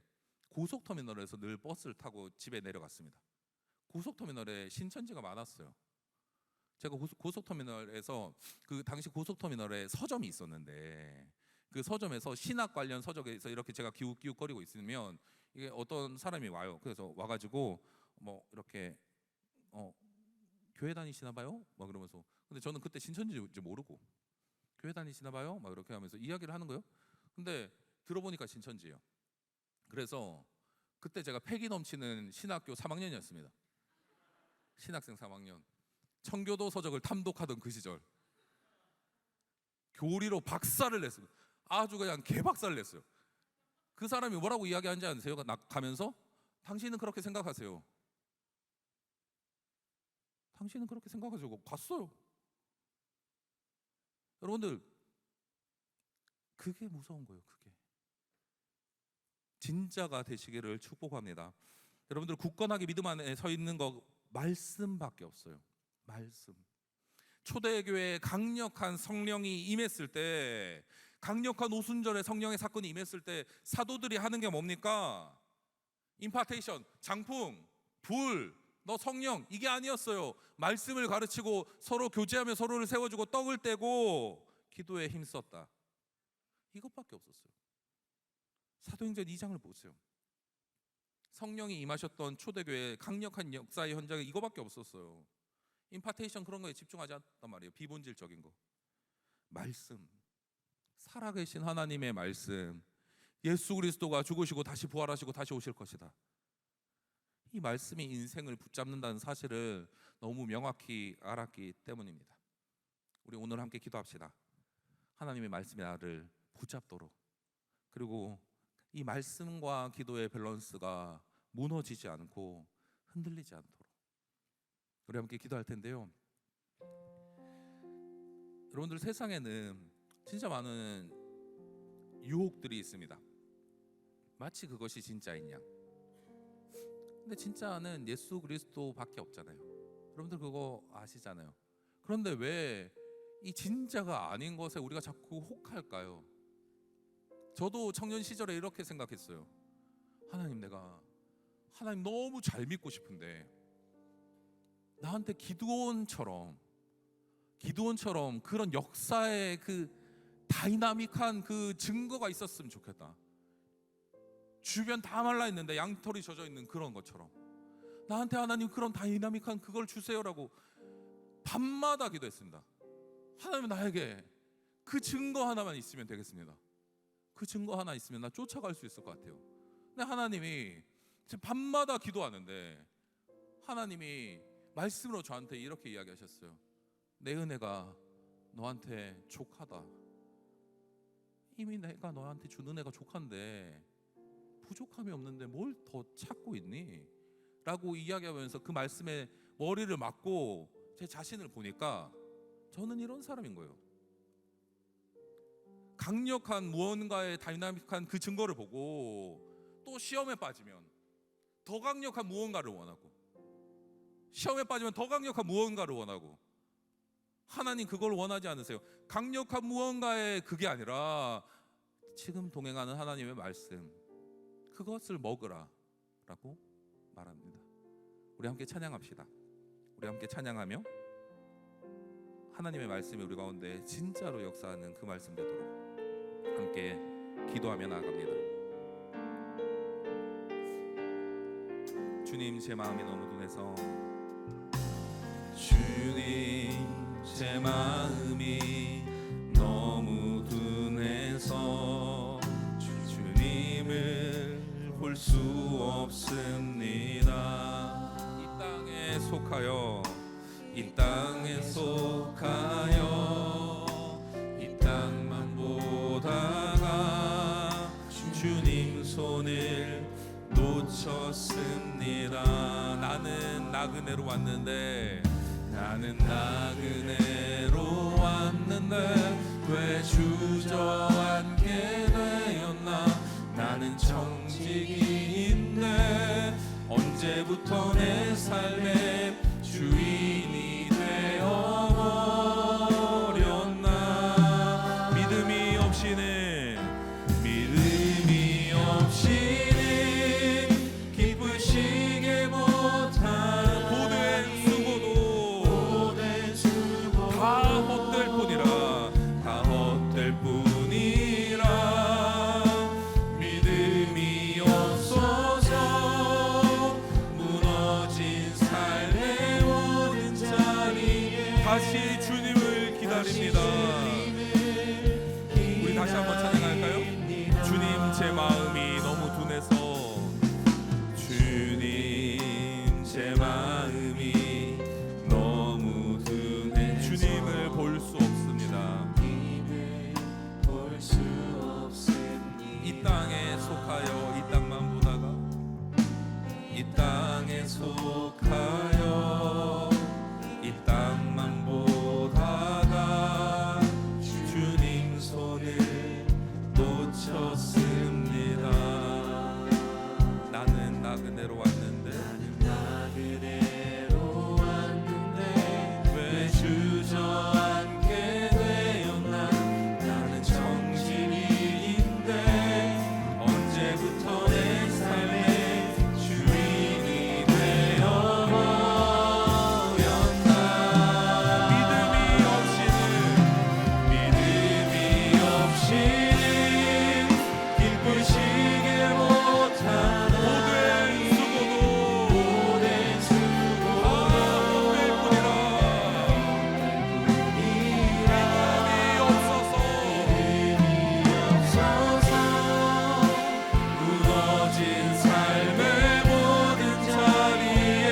고속터미널에서 늘 버스를 타고 집에 내려갔습니다. 고속터미널에 신천지가 많았어요. 제가 고속터미널에서 그 당시 고속터미널에 서점이 있었는데 그 서점에서 신학 관련 서적에서 이렇게 제가 기웃기웃거리고 있으면 이게 어떤 사람이 와요. 그래서 와가지고 뭐 이렇게 교회 다니시나 봐요? 막 그러면서 근데 저는 그때 신천지인지 모르고 교회 다니시나 봐요? 막 이렇게 하면서 이야기를 하는 거예요. 근데 들어보니까 신천지예요. 그래서 그때 제가 패기 넘치는 신학교 3학년이었습니다. 신학생 3학년. 청교도 서적을 탐독하던 그 시절 교리로 박사를 냈어요. 아주 그냥 개박사를 냈어요. 그 사람이 뭐라고 이야기하는지 아세요? 가면서 당신은 그렇게 생각하세요. 당신은 그렇게 생각하시고 갔어요. 여러분들 그게 무서운 거예요. 그게 진짜가 되시기를 축복합니다. 여러분들 굳건하게 믿음 안에 서 있는 거 말씀밖에 없어요. 말씀. 초대교회에 강력한 성령이 임했을 때, 강력한 오순절에 성령의 사건이 임했을 때 사도들이 하는 게 뭡니까? 임파테이션, 장풍, 불, 너 성령, 이게 아니었어요. 말씀을 가르치고 서로 교제하며 서로를 세워주고 떡을 떼고 기도에 힘썼다. 이것밖에 없었어요. 사도행전 2장을 보세요. 성령이 임하셨던 초대교회 강력한 역사의 현장에 이거밖에 없었어요. 임파테이션 그런 거에 집중하지 않단 말이에요. 비본질적인 거. 말씀, 살아계신 하나님의 말씀, 예수 그리스도가 죽으시고 다시 부활하시고 다시 오실 것이다. 이 말씀이 인생을 붙잡는다는 사실을 너무 명확히 알았기 때문입니다. 우리 오늘 함께 기도합시다. 하나님의 말씀이 나를 붙잡도록, 그리고 이 말씀과 기도의 밸런스가 무너지지 않고 흔들리지 않도록 우리 함께 기도할 텐데요. 여러분들 세상에는 진짜 많은 유혹들이 있습니다. 마치 그것이 진짜인 양. 근데 진짜는 예수 그리스도밖에 없잖아요. 여러분들 그거 아시잖아요. 그런데 왜 이 진짜가 아닌 것에 우리가 자꾸 혹할까요? 저도 청년 시절에 이렇게 생각했어요. 하나님, 내가 하나님 너무 잘 믿고 싶은데 나한테 기드온처럼 그런 역사의 그 다이나믹한 그 증거가 있었으면 좋겠다. 주변 다 말라 있는데 양털이 젖어 있는 그런 것처럼 나한테 하나님 그런 다이나믹한 그걸 주세요라고 밤마다 기도했습니다. 하나님, 나에게 그 증거 하나만 있으면 되겠습니다. 그 증거 하나 있으면 나 쫓아갈 수 있을 것 같아요. 근데 하나님이 지금 밤마다 기도하는데 하나님이 말씀으로 저한테 이렇게 이야기하셨어요. 내 은혜가 너한테 족하다. 이미 내가 너한테 준 은혜가 족한데 부족함이 없는데 뭘 더 찾고 있니? 라고 이야기하면서 그 말씀에 머리를 맞고 제 자신을 보니까 저는 이런 사람인 거예요. 강력한 무언가의 다이나믹한 그 증거를 보고 또 시험에 빠지면 더 강력한 무언가를 원하고, 시험에 빠지면 더 강력한 무언가를 원하고, 하나님 그걸 원하지 않으세요. 강력한 무언가의 그게 아니라 지금 동행하는 하나님의 말씀, 그것을 먹으라 라고 말합니다. 우리 함께 찬양합시다. 우리 함께 찬양하며 하나님의 말씀이 우리 가운데 진짜로 역사하는 그 말씀 되도록 함께 기도하며 나아갑니다. 주님, 제 마음이 너무 둔해서, 주님 제 마음이 너무 둔해서 주님을 볼 수 없습니다. 이 땅에 속하여, 이 땅에 속하여 이 땅만 보다가 주님 손을 놓쳤습니다. 나는 나그네로 왔는데, 나는 나그네로 왔는데 왜 주저앉게 되었나? 나는 정직인데 언제부터 내 삶의 주인이 되어버렸나? 믿음이 없이는 기쁘시게 못한 고된 수고도 다 헛될 뿐이라, 다 헛될 뿐이라. 믿음이 없어서 무너진 삶의 모든 자리에 다시 주님을 기다립니다. 우리 다시 한번 찬양할까요? 주님, 제 마음이 너무 둔해서, 주님 제 마음이 너무 둔해 주님을 볼 수 없습니다. 이 땅에 속하여 이 땅만 보다가, 이 땅에 속하여 이 땅만 보다가 주님 손을 놓쳤습니다. 나는 나그네로 왔는데, 왜 주저앉게 되었나? 나는 정직인데 언제부터 내 삶의 주인이 되어버렸나? 믿음이 없이는 기쁘시게 못한 고된 수고도 다 헛될 뿐이라. 믿음이 없어서 무너진 삶의 모든 자리에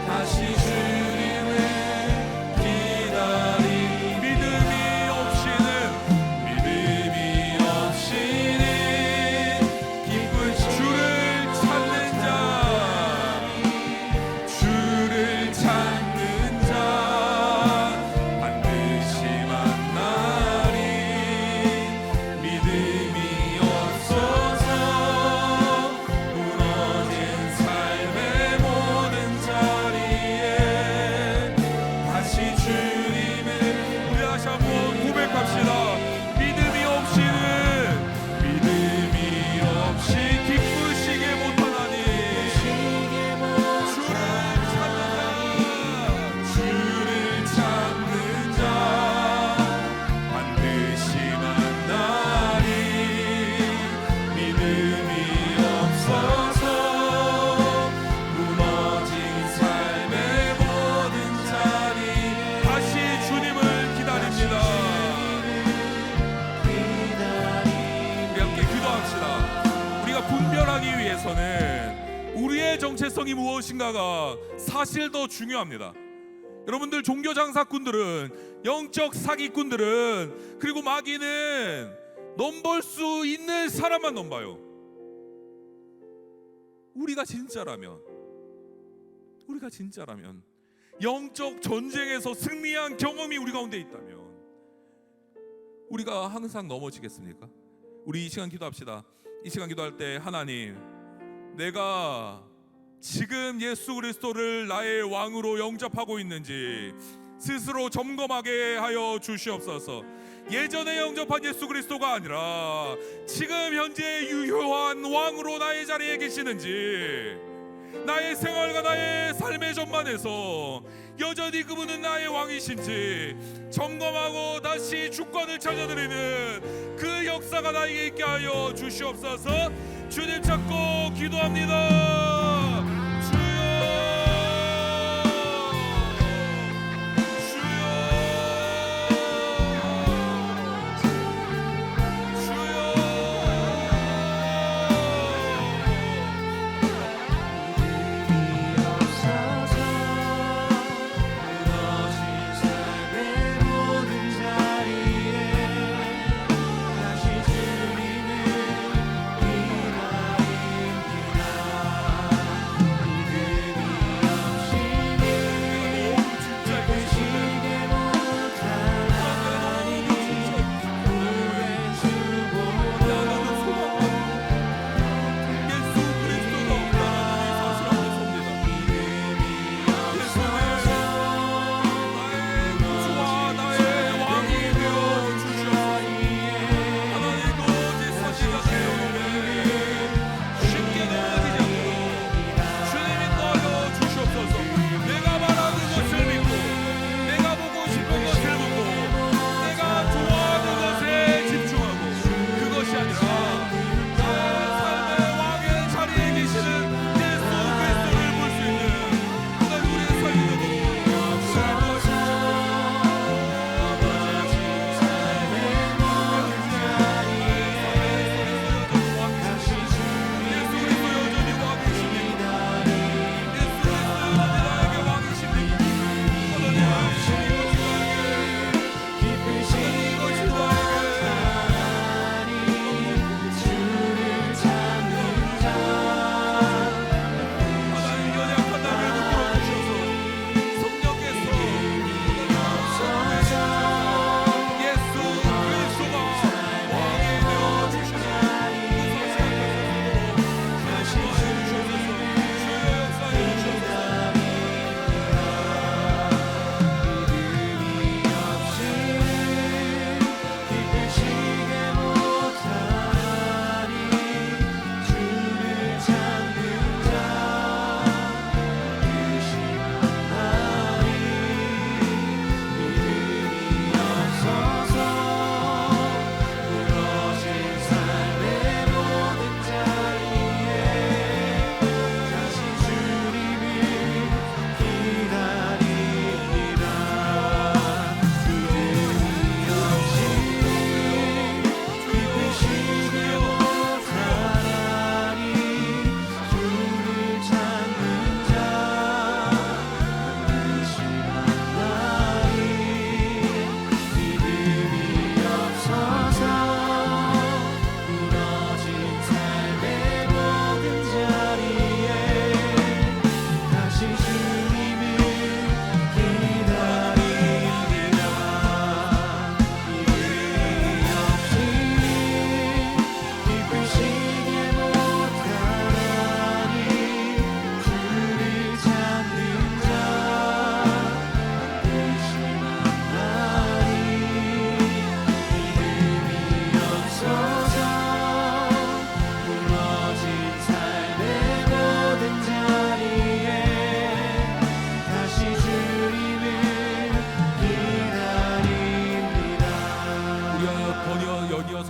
다시 주님을 기다리. 믿음이 없이는 주를 찾는 자, 주를 찾는 자 반드시 만나리. 믿음이 없어서 무너진 삶의 모든 자리에 다시 주님을. 우리 다시 한번 고백합시다. 믿음이 없이 기쁘시게 못하나니 주를 찾는 자 반드시 만나리. 믿음이 없어서 무너진 삶의 모든 자리 다시 주님을 기다립니다. 우리 함께 기도합시다. 우리가 분별하기 위해서는 우리의 정체성이 무엇인가가 사실 더 중요합니다. 여러분들, 종교 장사꾼들은 영적 사기꾼들은, 그리고 마귀는 넘볼 수 있는 사람만 넘봐요. 우리가 진짜라면 영적 전쟁에서 승리한 경험이 우리 가운데 있다면 우리가 항상 넘어지겠습니까? 우리 이 시간 기도합시다. 이 시간 기도할 때, 하나님, 내가 지금 예수 그리스도를 나의 왕으로 영접하고 있는지 스스로 점검하게 하여 주시옵소서. 예전에 영접한 예수 그리스도가 아니라 지금 현재 유효한 왕으로 나의 자리에 계시는지, 나의 생활과 나의 삶의 전반에서 여전히 그분은 나의 왕이신지 점검하고 다시 주권을 찾아드리는 그 역사가 나에게 있게 하여 주시옵소서. 주님 찾고 기도합니다.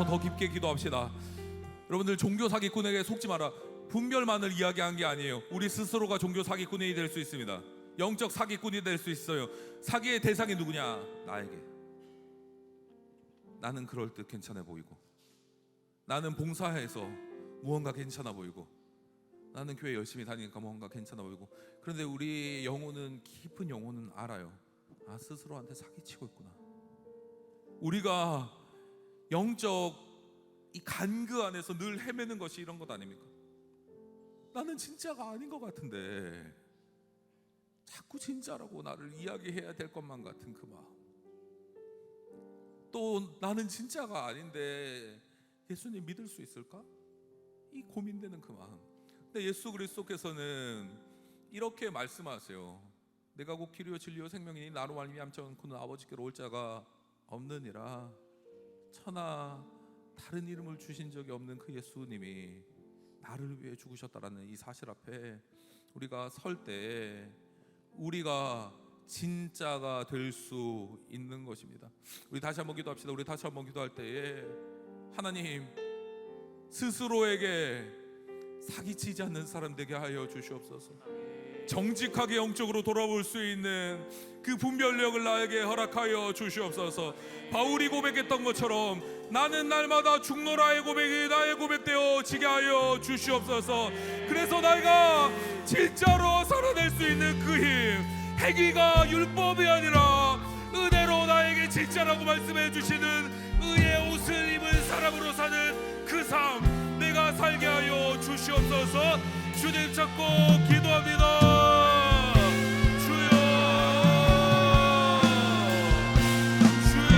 더 깊게 기도합시다. 여러분들, 종교 사기꾼에게 속지 마라. 분별만을 이야기한 게 아니에요. 우리 스스로가 종교 사기꾼이 될 수 있습니다. 영적 사기꾼이 될 수 있어요. 사기의 대상이 누구냐? 나에게. 나는 그럴 듯 괜찮아 보이고, 나는 봉사해서 무언가 괜찮아 보이고, 나는 교회 열심히 다니니까 무언가 괜찮아 보이고, 그런데 우리 영혼은, 깊은 영혼은 알아요. 스스로한테 사기치고 있구나. 우리가 영적 이 간그 안에서 늘 헤매는 것이 이런 것 아닙니까? 나는 진짜가 아닌 것 같은데 자꾸 진짜라고 나를 이야기해야 될 것만 같은 그 마음, 또 나는 진짜가 아닌데 예수님 믿을 수 있을까? 이 고민되는 그 마음. 근데 예수 그리스도께서는 이렇게 말씀하세요. 내가 곧 길이요 진리요 생명이니 나로 말미암지 않고는 아버지께로 올 자가 없느니라. 천하 다른 이름을 주신 적이 없는 그 예수님이 나를 위해 죽으셨다라는 이 사실 앞에 우리가 설 때에 우리가 진짜가 될 수 있는 것입니다. 우리 다시 한번 기도합시다. 우리 다시 한번 기도할 때에 하나님, 스스로에게 사기치지 않는 사람 되게 하여 주시옵소서. 정직하게 영적으로 돌아볼 수 있는 그 분별력을 나에게 허락하여 주시옵소서. 바울이 고백했던 것처럼 나는 날마다 죽노라의 고백이 나의 고백되어 지게 하여 주시옵소서. 그래서 내가 진짜로 살아낼 수 있는 그 힘, 행위가 율법이 아니라 은혜로 나에게 진짜라고 말씀해 주시는 의의 옷을 입은 사람으로 사는 그 삶 내가 살게 하여 주시옵소서. 주님 찾고 기도합니다. 주여, 주여,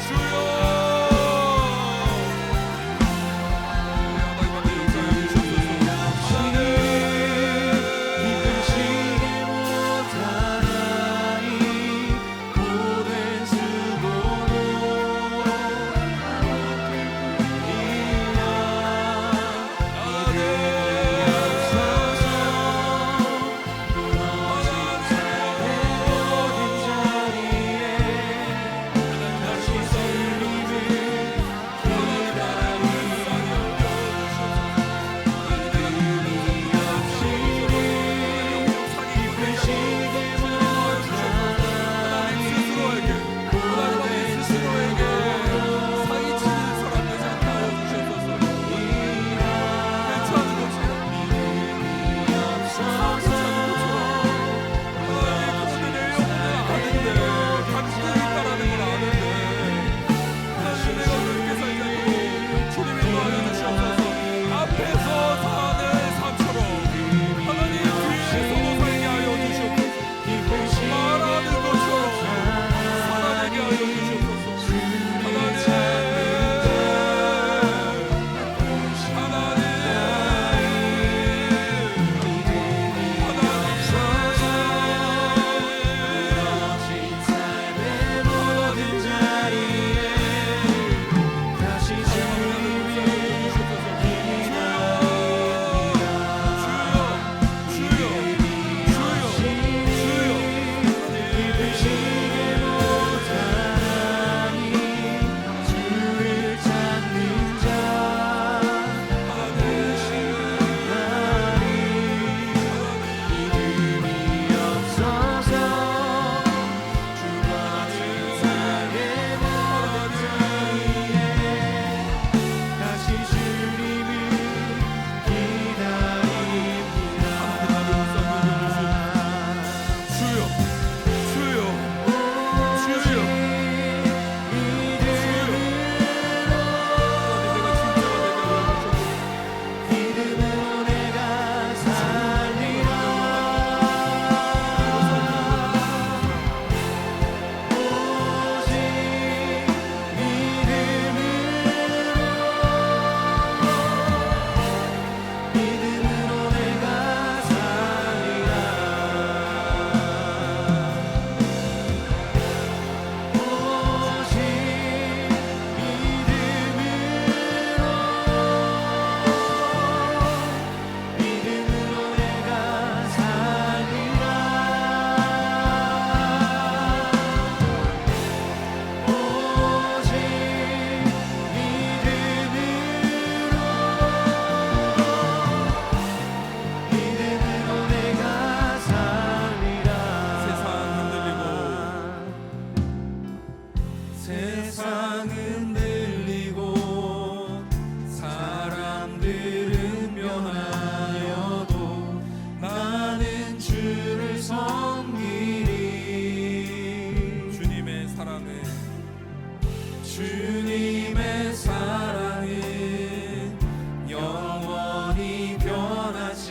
주여. 이끄시기 못하나니 고된 수고로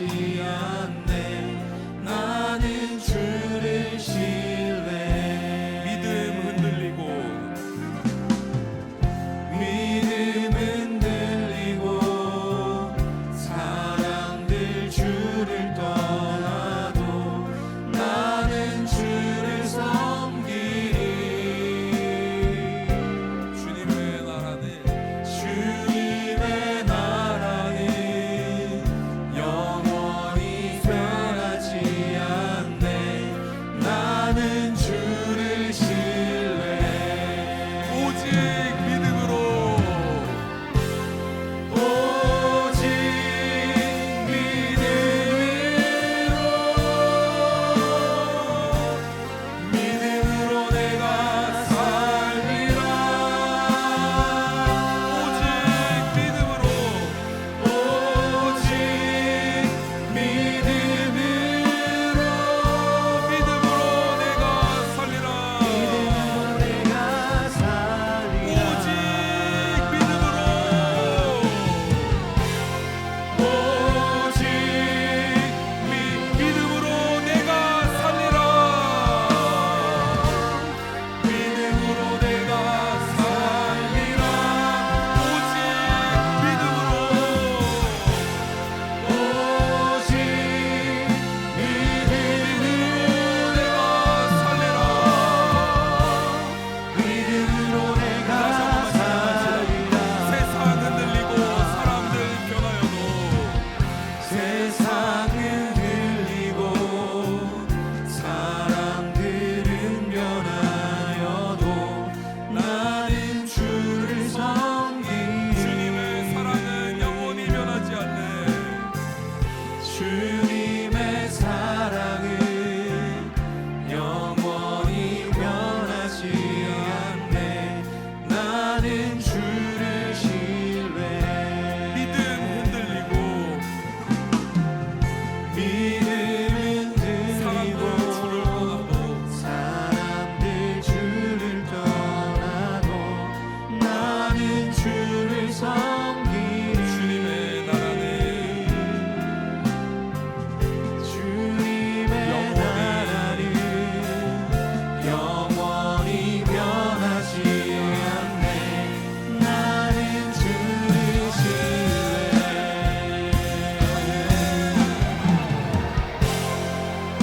변하지 않네. 나는 주를 신뢰. 믿음 흔들리고 믿음 흔들리고 사람들 주를 떠나도 나는 주를 섬기리. 주님의 나라는 주님의 나라는 영원히 변하지 않네. 나는 주를 신뢰. 오직 믿음으로 오직 믿음으로 내가 살리라. 오직 믿음으로 오직 믿음으로 내가 살리라. 내가 살리라. 오직 믿음으로 오직 믿음으로 내가 살리라. 믿음으로 내가 살리라. 오직 믿음으로 오직 믿음으로 내가 살리라. 믿음으로 내가 살리라. 세상 흔들리고 사람들 변하여도 세상 흔들리고 사람들은 변하여도 나는 주를 섬기리. 주님의 사랑은 영원히 변하지 않네. 주님의 사랑은 영원히 변하지 않네. 나는 주를 신뢰. 믿음 흔들리고 믿음 사람들 주를 흔들리고 떠나도 사람들 주를 떠나도 나는 주를 섬기리. 주님의 나라는 주님의 나라는 영원히 변하지 않네. 나는 주를 신뢰.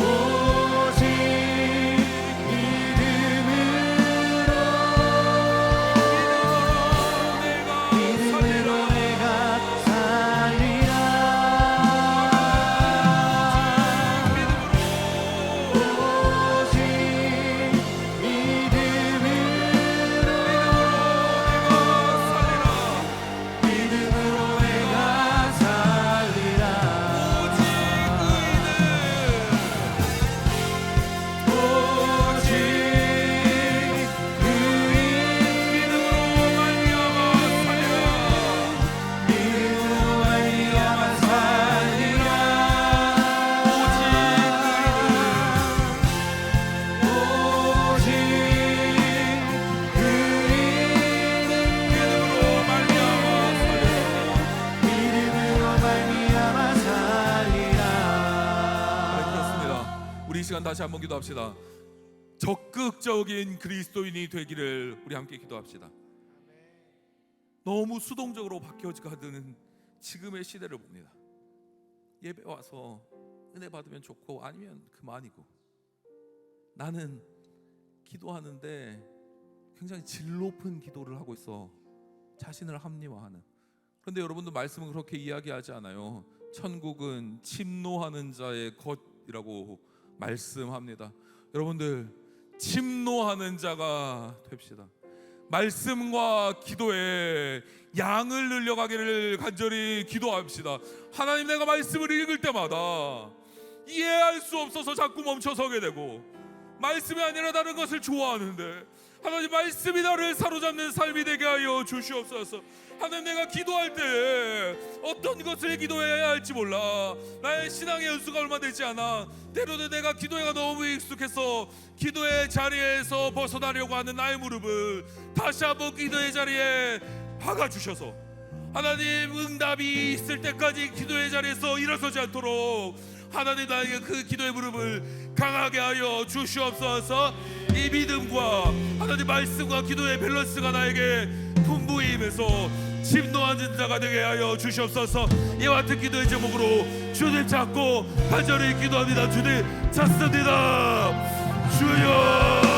오직 믿음으로 내가 살리라. 오직 믿음으로 내가 살리라. 오직 믿음으로 말미암아 살리라. 오직 믿음으로 말미암아 살리라. 그렇습니다. 우리 이 시간 다시 한번 기도합시다. 적극적인 그리스도인이 되기를 우리 함께 기도합시다. 너무 수동적으로 바뀌어가는 지금의 시대를 봅니다. 예배 와서 은혜 받으면 좋고 아니면 그만이고, 나는 기도하는데 굉장히 질 높은 기도를 하고 있어 자신을 합리화하는. 그런데 여러분도 말씀은 그렇게 이야기하지 않아요. 천국은 침노하는 자의 것이라고 말씀합니다. 여러분들 침노하는 자가 됩시다. 말씀과 기도에 양을 늘려가기를 간절히 기도합시다. 하나님, 내가 말씀을 읽을 때마다 이해할 수 없어서 자꾸 멈춰서게 되고 말씀이 아니라 다른 것을 좋아하는데, 하나님 말씀이 나를 사로잡는 삶이 되게 하여 주시옵소서. 하나님, 내가 기도할 때 어떤 것을 기도해야 할지 몰라. 나의 신앙의 연수가 얼마 되지 않아. 때로는 내가 기도가 너무 익숙해서 기도의 자리에서 벗어나려고 하는 나의 무릎을 다시 한번 기도의 자리에 박아주셔서 하나님 응답이 있을 때까지 기도의 자리에서 일어서지 않도록 하나님 나에게 그 기도의 무릎을 강하게 하여 주시옵소서. 이 믿음과 하나님 말씀과 기도의 밸런스가 나에게 풍부히 임해서 침노하는 자가 되게 하여 주시옵소서. 이와 같은 기도의 제목으로 주님 찾고 간절히 기도합니다. 주님 찾습니다. 주여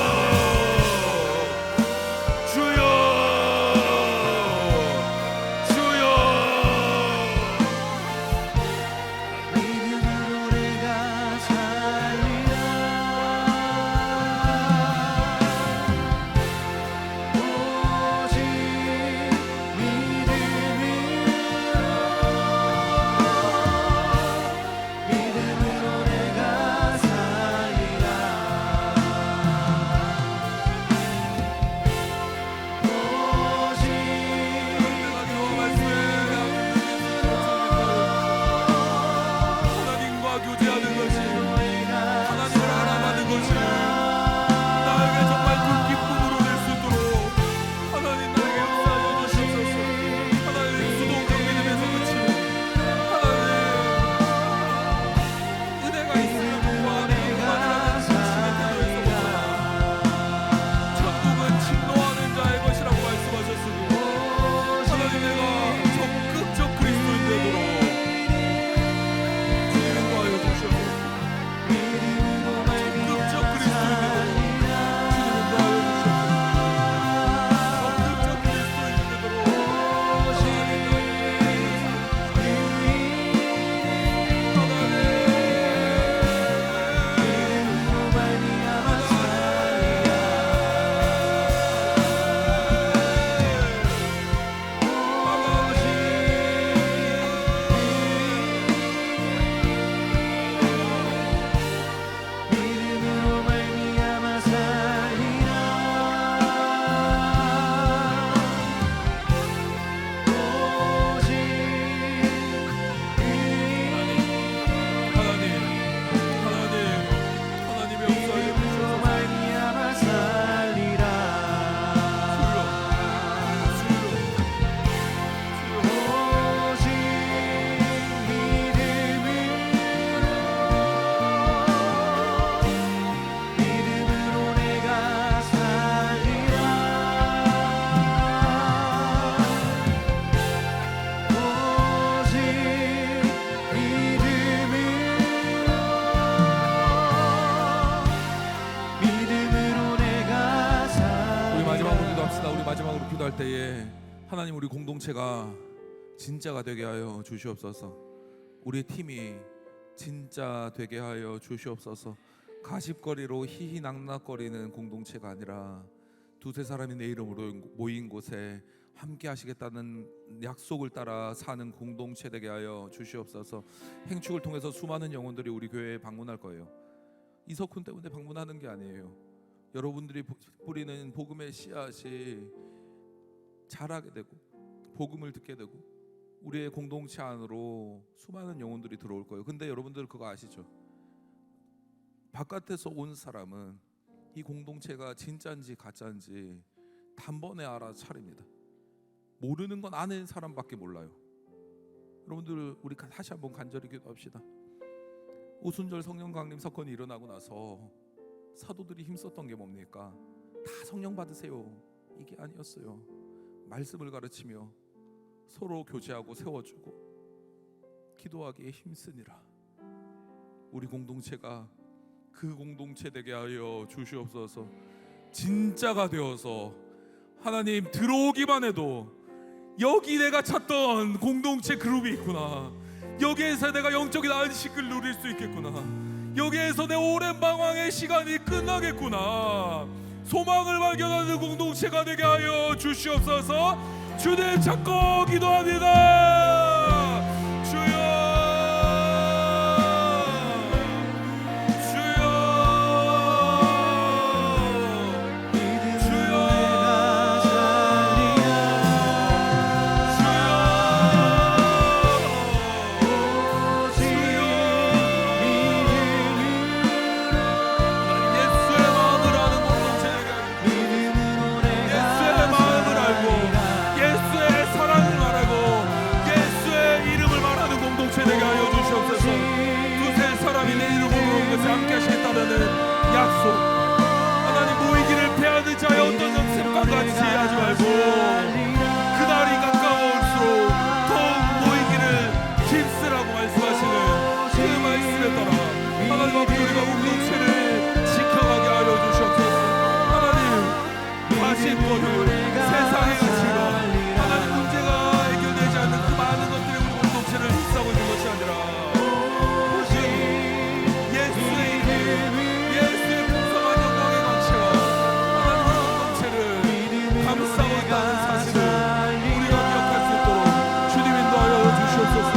마지막으로 기도할 때에 하나님 우리 공동체가 진짜가 되게 하여 주시옵소서. 우리 팀이 진짜 되게 하여 주시옵소서. 가십거리로 희희낙낙거리는 공동체가 아니라 두세 사람이 내 이름으로 모인 곳에 함께 하시겠다는 약속을 따라 사는 공동체 되게 하여 주시옵소서. 행축을 통해서 수많은 영혼들이 우리 교회에 방문할 거예요. 이석훈 때문에 방문하는 게 아니에요. 여러분들이 뿌리는 복음의 씨앗이 자라게 되고 복음을 듣게 되고 우리의 공동체 안으로 수많은 영혼들이 들어올 거예요. 근데 여러분들 그거 아시죠? 바깥에서 온 사람은 이 공동체가 진짜인지 가짜인지 단번에 알아차립니다. 모르는 건 아는 사람밖에 몰라요. 여러분들 우리 다시 한번 간절히 기도합시다. 오순절 성령 강림 사건이 일어나고 나서 사도들이 힘썼던 게 뭡니까? 다 성령 받으세요 이게 아니었어요. 말씀을 가르치며 서로 교제하고 세워주고 기도하기에 힘쓰니라. 우리 공동체가 그 공동체 되게 하여 주시옵소서. 진짜가 되어서 하나님 들어오기만 해도 여기 내가 찾던 공동체 그룹이 있구나, 여기에서 내가 영적인 안식을 누릴 수 있겠구나, 여기에서 내 오랜 방황의 시간이 끝나겠구나, 소망을 발견하는 공동체가 되게 하여 주시옵소서. 주님 찾고 기도합니다. 주여 예수의 사랑을 말하고 함께 하시겠다는 약속, 하나님 모이기를 패하는 자의 어떤 습관 같이 하지 말고 그날이 가까울수록 더욱 모이기를 힘쓰라고 말씀하시는 그 말씀에 따라 하나님 아버지 우리가 공동체를 지켜가게 하여 주시옵소서. 하나님 가신 것을 세상의 가치가 하나님 문제가 해결되지 않는 그 많은 것들이 우리 공동체를 휩싸고 있는 것이 아니라 예수의 이름, 예수의 풍성한 영광의 가치가 하나님 우리 공동체를 감싸고 있다는 사실을 우리가 기억할 수 있도록 주님 인도하여 주시옵소서.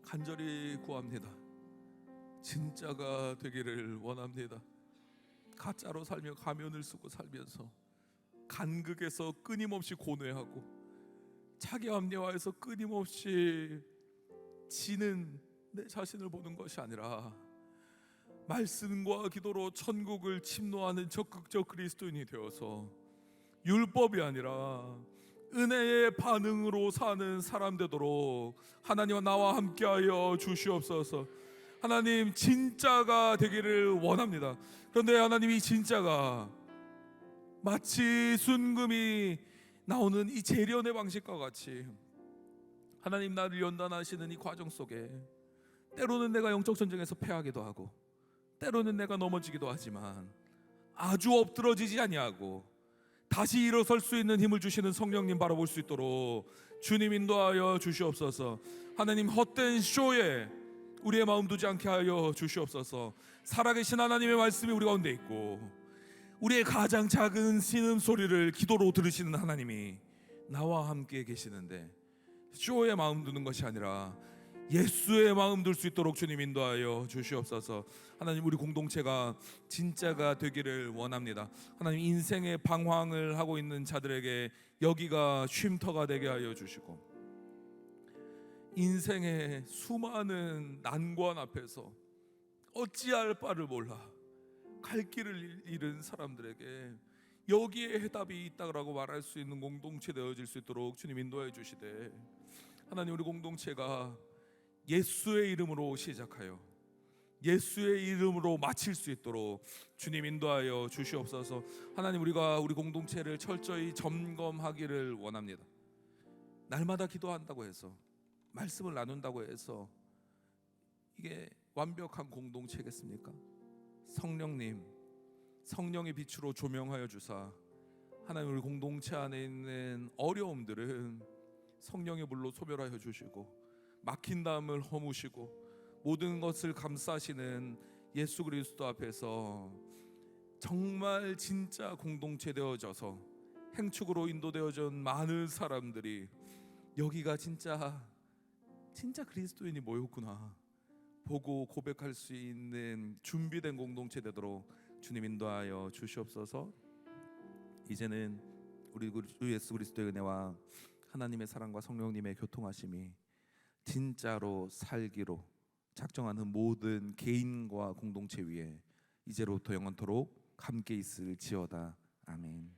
간절히 구합니다. 진짜가 되기를 원합니다. 가짜로 살며 가면을 쓰고 살면서 간극에서 끊임없이 고뇌하고 자기 합리화에서 끊임없이 지는 내 자신을 보는 것이 아니라 말씀과 기도로 천국을 침노하는 적극적 그리스도인이 되어서 율법이 아니라 은혜의 반응으로 사는 사람 되도록 하나님과 나와 함께하여 주시옵소서. 하나님 진짜가 되기를 원합니다. 그런데 하나님 이 진짜가 마치 순금이 나오는 이 재련의 방식과 같이 하나님 나를 연단하시는 이 과정 속에 때로는 내가 영적 전쟁에서 패하기도 하고 때로는 내가 넘어지기도 하지만 아주 엎드러지지 아니하고 다시 일어설 수 있는 힘을 주시는 성령님 바라볼 수 있도록 주님 인도하여 주시옵소서. 하나님 헛된 쇼에 우리의 마음 두지 않게 하여 주시옵소서. 살아계신 하나님의 말씀이 우리 가운데 있고 우리의 가장 작은 신음소리를 기도로 들으시는 하나님이 나와 함께 계시는데 쇼에 마음 두는 것이 아니라 예수의 마음 둘 수 있도록 주님 인도하여 주시옵소서. 하나님 우리 공동체가 진짜가 되기를 원합니다. 하나님 인생의 방황을 하고 있는 자들에게 여기가 쉼터가 되게 하여 주시고 인생의 수많은 난관 앞에서 어찌할 바를 몰라 갈 길을 잃은 사람들에게 여기에 해답이 있다고 말할 수 있는 공동체 되어질 수 있도록 주님 인도해 주시되 하나님 우리 공동체가 예수의 이름으로 시작하여 예수의 이름으로 마칠 수 있도록 주님 인도하여 주시옵소서. 하나님 우리가 우리 공동체를 철저히 점검하기를 원합니다. 날마다 기도한다고 해서 말씀을 나눈다고 해서 이게 완벽한 공동체겠습니까? 성령님 성령의 빛으로 조명하여 주사 하나님 우리 공동체 안에 있는 어려움들은 성령의 불로 소멸하여 주시고 막힌 담을 허무시고 모든 것을 감싸시는 예수 그리스도 앞에서 정말 진짜 공동체 되어져서 행축으로 인도되어진 많은 사람들이 여기가 진짜 그리스도인이 모였구나 보고 고백할 수 있는 준비된 공동체 되도록 주님 인도하여 주시옵소서. 이제는 우리 주 예수 그리스도의 은혜와 하나님의 사랑과 성령님의 교통하심이 진짜로 살기로 작정하는 모든 개인과 공동체 위에 이제로부터 영원토록 함께 있을지어다. 아멘.